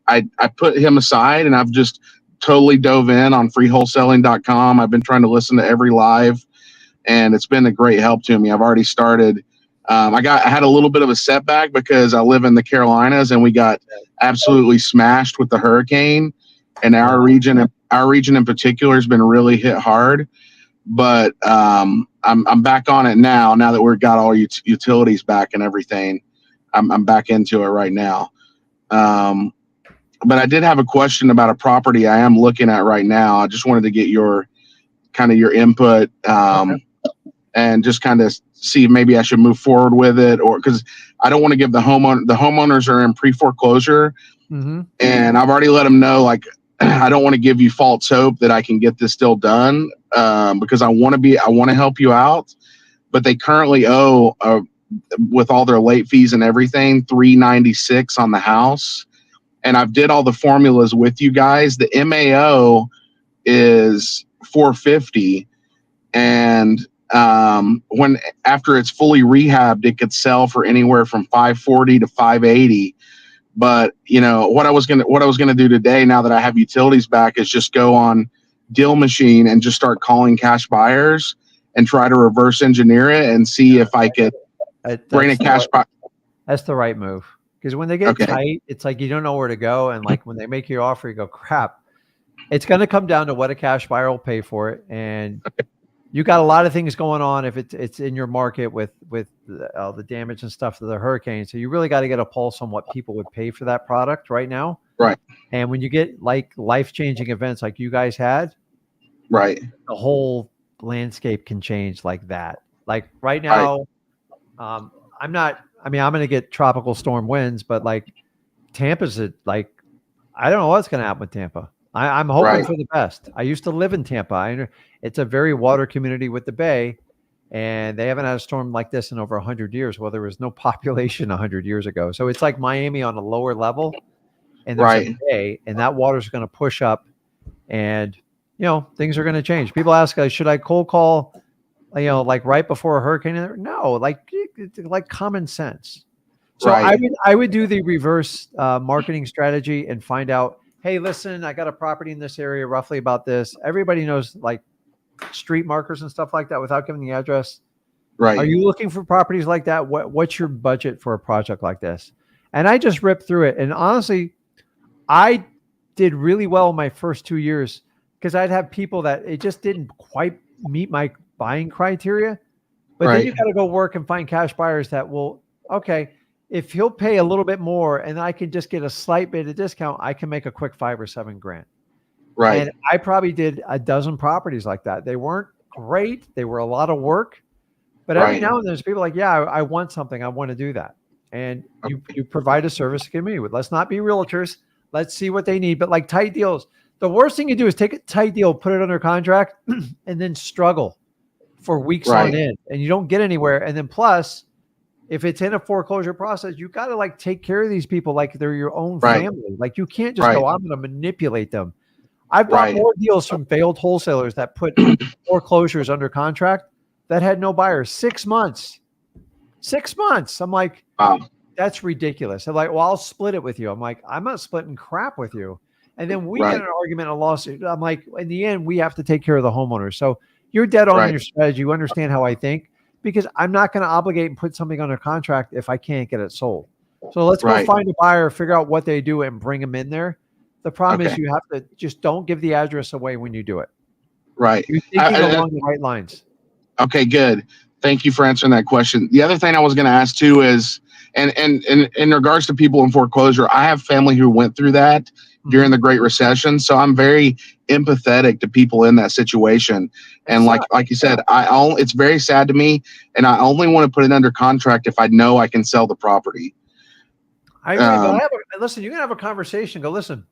I put him aside and I've just totally dove in on freewholesaling.com. I've been trying to listen to every live, and it's been a great help to me. I've already started. I had a little bit of a setback because I live in the Carolinas, and we got absolutely smashed with the hurricane, and our region in particular has been really hit hard. But I'm back on it now that we've got all utilities back and everything. I'm back into it right now. But I did have a question about a property I am looking at right now. I just wanted to get your input. And just kind of see if maybe I should move forward with it, or because I don't want to give the homeowners are in pre-foreclosure. Mm-hmm. And I've already let them know, like, I don't want to give you false hope that I can get this still done, because I want to help you out. But they currently owe, with all their late fees and everything, $396 on the house. And I've did all the formulas with you guys. The MAO is $450, and when after it's fully rehabbed, it could sell for anywhere from $540 to $580. But what I was gonna do today, now that I have utilities back, is just go on Deal Machine and just start calling cash buyers and try to reverse engineer it and see if I could bring a cash buyer. That's the right move, because when they get tight, it's like you don't know where to go, and like when they make your offer, you go, crap. It's going to come down to what a cash buyer will pay for it, and you got a lot of things going on if it's in your market with the damage and stuff of the hurricane. So you really got to get a pulse on what people would pay for that product right now. Right. And when you get like life-changing events like you guys had, right, the whole landscape can change like that. Like right now, I'm going to get tropical storm winds, but like Tampa's I don't know what's going to happen with Tampa. I'm hoping Right. for the best. I used to live in Tampa. It's a very water community with the bay, and they haven't had a storm like this in over 100 years. Well, there was no population 100 years ago. So it's like Miami on a lower level, and there's a Right. bay, and that water's going to push up, and things are going to change. People ask, should I cold call, like right before a hurricane? No, like common sense. So Right. I would do the reverse marketing strategy and find out, hey, listen, I got a property in this area roughly about this. Everybody knows like street markers and stuff like that without giving the address. Are Right. you looking for properties like that? What's your budget for a project like this? And I just ripped through it. And honestly, I did really well in my first 2 years because I'd have people that it just didn't quite meet my buying criteria. But then you Right. got to go work and find cash buyers that will, okay, if he'll pay a little bit more and I can just get a slight bit of discount, I can make a quick 5 or 7 grand. Right. And I probably did a dozen properties like that. They weren't great. They were a lot of work, but every Right. now and then there's people like, yeah, I want something. I want to do that. And you provide a service to community with. Let's not be realtors. Let's see what they need. But like tight deals, the worst thing you do is take a tight deal, put it under contract, and then struggle for weeks Right. on end, and you don't get anywhere. And then plus, if it's in a foreclosure process, you got to like take care of these people like they're your own Right. family. Like you can't just Right. go, I'm going to manipulate them. I've bought Right. more deals from failed wholesalers that put foreclosures under contract that had no buyers. 6 months. 6 months. I'm like, Wow. that's ridiculous. They're like, well, I'll split it with you. I'm like, I'm not splitting crap with you. And then we get Right. in an argument, a lawsuit. I'm like, in the end, we have to take care of the homeowner. So you're dead on in Right. your strategy. You understand how I think, because I'm not going to obligate and put something under contract if I can't get it sold. So let's go Right. find a buyer, figure out what they do, and bring them in there. The problem is Okay. you have to just don't give the address away when you do it. Right. You're thinking along the right lines. Okay, good. Thank you for answering that question. The other thing I was going to ask too is, and in regards to people in foreclosure, I have family who went through that during the Great Recession, so I'm very empathetic to people in that situation. And like you said, it's very sad to me, and I only want to put it under contract if I know I can sell the property. I agree. But listen, you can have a conversation. Go, listen,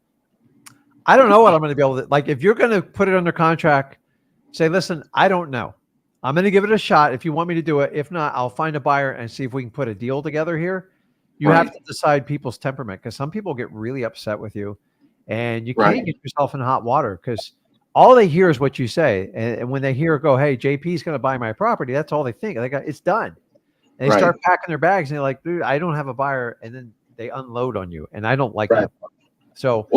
I don't know what I'm going to be able to, like, if you're going to put it under contract, say, listen, I don't know. I'm going to give it a shot if you want me to do it. If not, I'll find a buyer and see if we can put a deal together here. You have to decide people's temperament, because some people get really upset with you, and you can't get yourself in hot water because all they hear is what you say. And when they hear go, hey, JP's going to buy my property, that's all they think. They got, it's done. And they start packing their bags and they're like, dude, I don't have a buyer. And then they unload on you. And I don't like that. So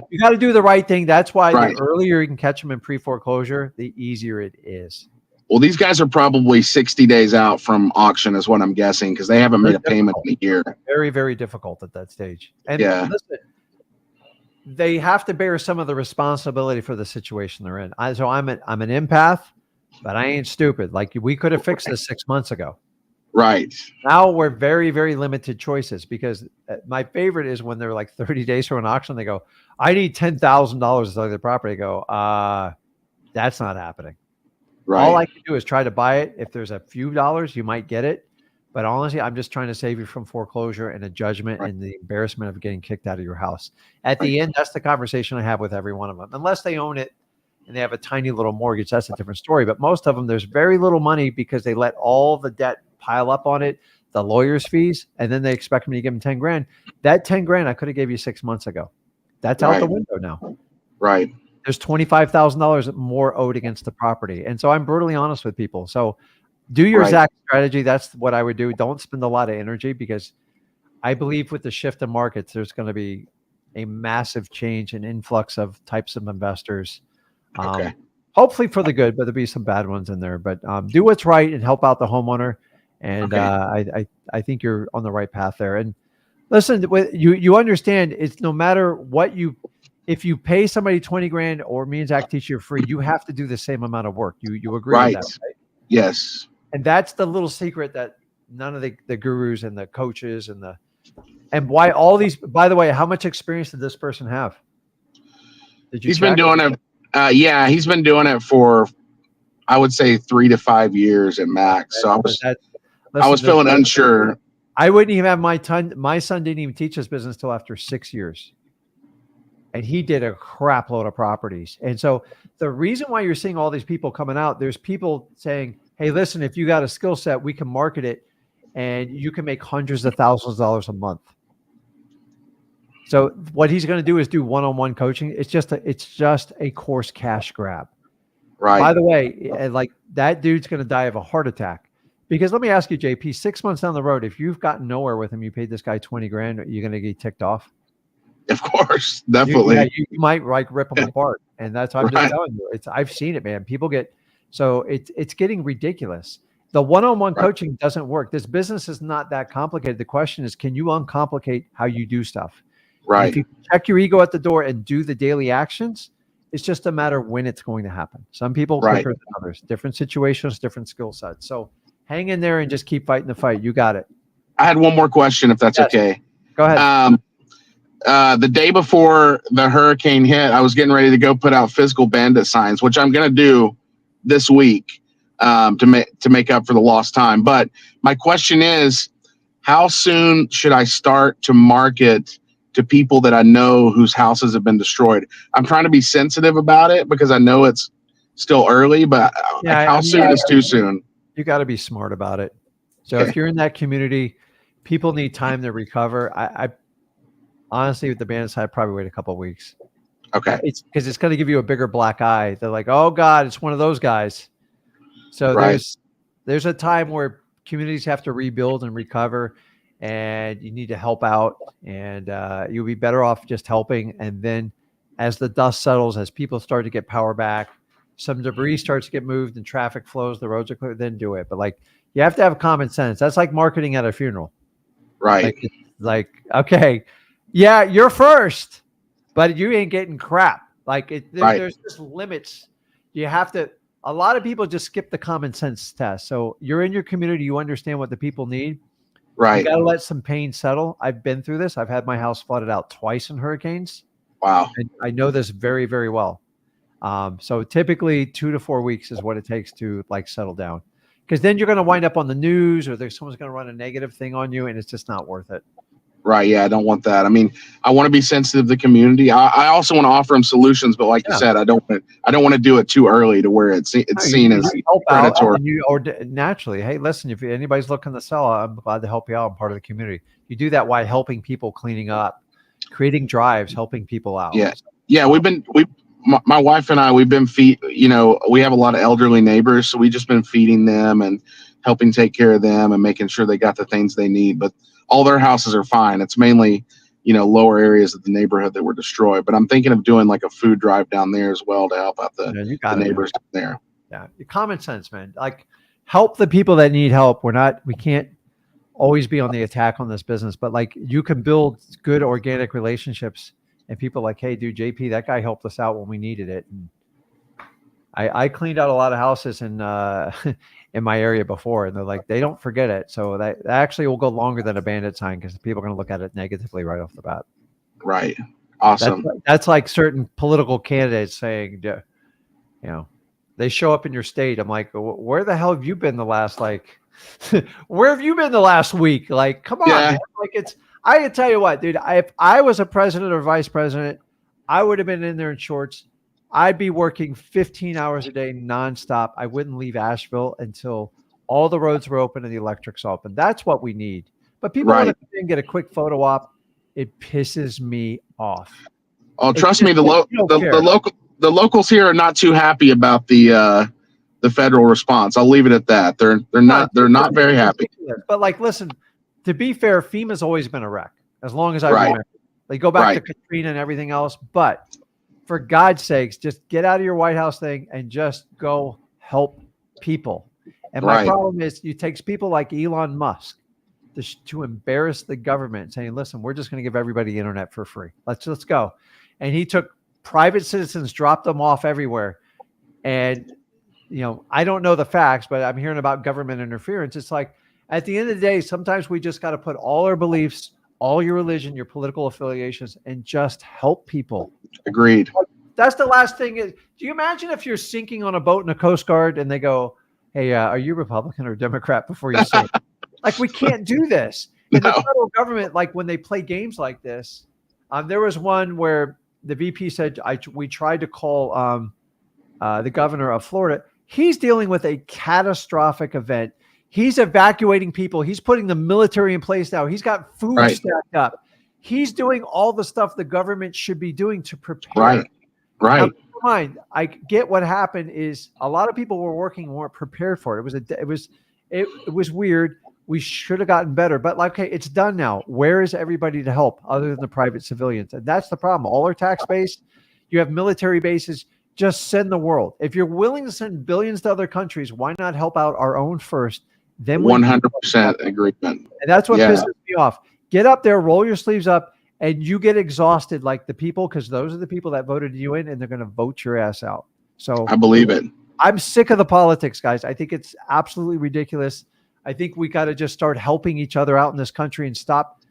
you got to do the right thing. That's why the earlier you can catch them in pre-foreclosure, the easier it is. Well, these guys are probably 60 days out from auction is what I'm guessing, because they haven't made a payment in a year. Very, very difficult at that stage. And listen, they have to bear some of the responsibility for the situation they're in. So I'm an empath, but I ain't stupid. Like, we could have fixed this 6 months ago. Right. Now we're very, very limited choices, because my favorite is when they're like 30 days from an auction, they go, I need $10,000 to sell the property. I go, that's not happening. Right. All I can do is try to buy it. If there's a few dollars, you might get it. But honestly, I'm just trying to save you from foreclosure and a judgment and the embarrassment of getting kicked out of your house. At the end, that's the conversation I have with every one of them. Unless they own it and they have a tiny little mortgage, that's a different story. But most of them, there's very little money because they let all the debt pile up on it, the lawyer's fees, and then they expect me to give them 10 grand. That 10 grand I could have gave you 6 months ago. That's out the window now. Right. There's $25,000 more owed against the property. And so I'm brutally honest with people. So do your exact strategy. That's what I would do. Don't spend a lot of energy, because I believe with the shift in markets, there's going to be a massive change and influx of types of investors. Hopefully for the good, but there'll be some bad ones in there. But do what's right and help out the homeowner. And I think you're on the right path there. And listen, you understand, it's no matter what if you pay somebody 20 grand or me and Zach teach you free, you have to do the same amount of work. You agree with that, right? Yes. And that's the little secret that none of the gurus and the coaches and why all these, by the way, how much experience did this person have? He's been doing it. He's been doing it for, I would say, 3 to 5 years at max. So I was feeling unsure. I wouldn't even have my son didn't even teach this business till after 6 years. and he did a crap load of properties. And so the reason why you're seeing all these people coming out, there's people saying, hey, listen, if you got a skill set, we can market it and you can make hundreds of thousands of dollars a month. So what he's going to do is do one-on-one coaching. It's just a course cash grab. Right. By the way, like that dude's going to die of a heart attack. Because let me ask you, JP, 6 months down the road, if you've gotten nowhere with him, you paid this guy 20 grand, you're going to get ticked off. Of course, definitely. You might like rip them apart. And that's what I'm just telling you. I've seen it, man. People it's getting ridiculous. The one-on-one coaching doesn't work. This business is not that complicated. The question is, can you uncomplicate how you do stuff? Right. And if you check your ego at the door and do the daily actions, it's just a matter of when it's going to happen. Some people quicker than others, different situations, different skill sets. So hang in there and just keep fighting the fight. You got it. I had one more question, if that's okay. Go ahead. The day before the hurricane hit, I was getting ready to go put out physical Bandit signs, which I'm going to do this week to make up for the lost time. But my question is, how soon should I start to market to people that I know whose houses have been destroyed? I'm trying to be sensitive about it because I know it's still early, but how soon is too soon? You got to be smart about it. So if you're in that community, people need time to recover. I honestly, with the Bandit side, I'd probably wait a couple of weeks. Okay. It's because it's going to give you a bigger black eye. They're like, oh God, it's one of those guys. So there's a time where communities have to rebuild and recover, and you need to help out, and you'll be better off just helping. And then as the dust settles, as people start to get power back, some debris starts to get moved and traffic flows, the roads are clear, then do it. But like, you have to have common sense. That's like marketing at a funeral. Right. Like okay, yeah, you're first, but you ain't getting crap. Like there's just limits. You have to, a lot of people just skip the common sense test. So you're in your community, you understand what the people need. Right. You got to let some pain settle. I've been through this. I've had my house flooded out twice in hurricanes. Wow. I know this very, very well. So typically 2 to 4 weeks is what it takes to like settle down, because then you're going to wind up on the news, or someone's going to run a negative thing on you, and it's just not worth it. Right. Yeah, I don't want that. I mean, I want to be sensitive to the community. I also want to offer them solutions, but like you said, I don't want to do it too early to where it's seen as predatory. Or naturally, hey, listen, if anybody's looking to sell, I'm glad to help you out. I'm part of the community. You do that while helping people, cleaning up, creating drives, helping people out. Yeah. Yeah. My wife and I, we've been we have a lot of elderly neighbors, so we've just been feeding them and helping take care of them and making sure they got the things they need. But all their houses are fine. It's mainly, lower areas of the neighborhood that were destroyed. But I'm thinking of doing like a food drive down there as well to help out the neighbors down there. Yeah. Common sense, man. Like, help the people that need help. We can't always be on the attack on this business, but like, you can build good organic relationships, and people like, hey, dude, JP, that guy helped us out when we needed it. And I cleaned out a lot of houses in my area before, and they're like, they don't forget it. So that actually will go longer than a Bandit sign, because people are going to look at it negatively right off the bat. Right. Awesome. That's like certain political candidates saying, they show up in your state. I'm like, where the hell have you been the last, where have you been the last week? Like, come on, man. Like, I can tell you what, dude, if I was a president or vice president, I would have been in there in shorts. I'd be working 15 hours a day nonstop. I wouldn't leave Asheville until all the roads were open and the electric's open. That's what we need. But people want to come in and get a quick photo op. It pisses me off. Oh, trust me, the locals here are not too happy about the federal response. I'll leave it at that. They're not very happy. But like, listen, to be fair, FEMA's always been a wreck, as long as I remember. They go back to Katrina and everything else, but for God's sakes, just get out of your White House thing and just go help people. And my problem is, it takes people like Elon Musk to embarrass the government, saying, listen, we're just going to give everybody internet for free. Let's go. And he took private citizens, dropped them off everywhere. And, I don't know the facts, but I'm hearing about government interference. It's like, at the end of the day, sometimes we just got to put all our beliefs, all your religion, your political affiliations, and just help people. Agreed. That's the last thing. Do you imagine if you're sinking on a boat in a Coast Guard and they go, hey, are you Republican or Democrat before you sink? Like, we can't do this. In the federal government, like when they play games like this, there was one where the VP said, we tried to call the governor of Florida. He's dealing with a catastrophic event. He's evacuating people. He's putting the military in place now. He's got food stacked up. He's doing all the stuff the government should be doing to prepare. Right. Now, keep in mind, I get what happened is a lot of people were working and weren't prepared for it. It was weird. We should have gotten better, but like, okay, it's done now. Where is everybody to help other than the private civilians? And that's the problem. All our tax base, you have military bases, just send the world. If you're willing to send billions to other countries, why not help out our own first? Then 100% agreement. And that's what pisses me off. Get up there, roll your sleeves up, and you get exhausted like the people, because those are the people that voted you in, and they're going to vote your ass out. So I believe it. I'm sick of the politics, guys. I think it's absolutely ridiculous. I think we got to just start helping each other out in this country and stop.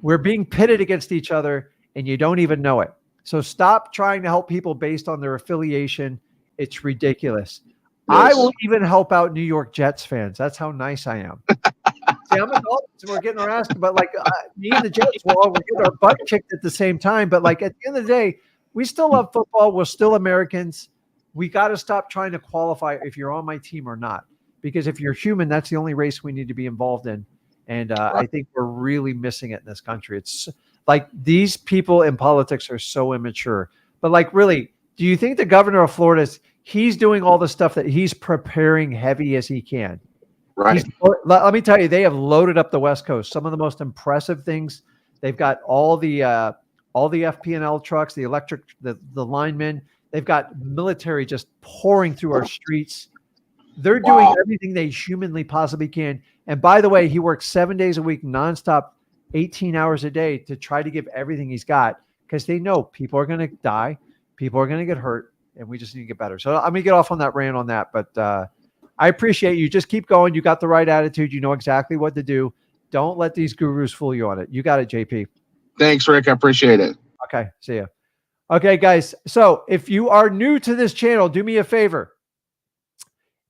We're being pitted against each other, and you don't even know it. So stop trying to help people based on their affiliation. It's ridiculous. Yes. I will even help out New York Jets fans. That's how nice I am. See, I'm a Dolphins, and we're getting our ass, but like me and the Jets, we're getting our butt kicked at the same time. But like at the end of the day, we still love football. We're still Americans. We got to stop trying to qualify if you're on my team or not. Because if you're human, that's the only race we need to be involved in. And I think we're really missing it in this country. It's like these people in politics are so immature. But like, really, do you think the governor of Florida, he's doing all the stuff that he's preparing heavy as he can? Right. Let me tell you, they have loaded up the West Coast. Some of the most impressive things. They've got all the FP&L trucks, the electric, the linemen. They've got military just pouring through our streets. They're doing everything they humanly possibly can. And by the way, he works 7 days a week, nonstop, 18 hours a day to try to give everything he's got, because they know people are going to die. People are going to get hurt, and we just need to get better. So I'm going to get off on that rant on that. But I appreciate you. Just keep going. You got the right attitude. You know exactly what to do. Don't let these gurus fool you on it. You got it, JP. Thanks, Rick. I appreciate it. Okay. See ya. Okay, guys. So if you are new to this channel, do me a favor.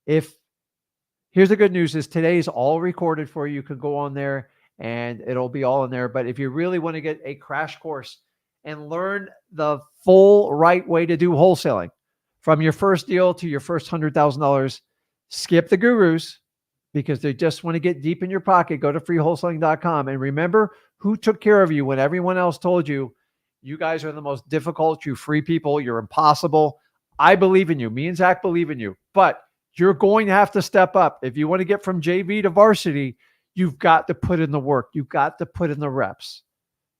Here's the good news is today's all recorded for you. You can go on there and it'll be all in there. But if you really want to get a crash course and learn the full right way to do wholesaling from your first deal to your first $100,000, skip the gurus because they just want to get deep in your pocket. Go to freewholesaling.com and remember who took care of you when everyone else told you, you guys are the most difficult, you free people, you're impossible. I believe in you. Me and Zach believe in you, but you're going to have to step up. If you want to get from JV to varsity, you've got to put in the work. You've got to put in the reps.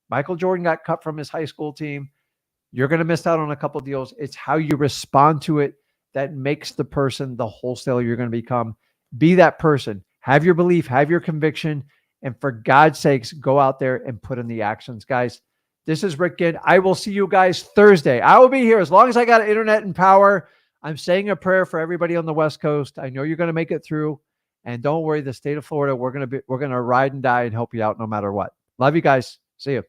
Michael Jordan got cut from his high school team. You're going to miss out on a couple deals. It's how you respond to it that makes the person the wholesaler you're going to become. Be that person. Have your belief, have your conviction, and for God's sakes, go out there and put in the actions. Guys, this is Rick Ginn. I will see you guys Thursday. I will be here as long as I got internet and power. I'm saying a prayer for everybody on the West Coast. I know you're going to make it through. And don't worry, the state of Florida, we're going to ride and die and help you out no matter what. Love you guys. See you.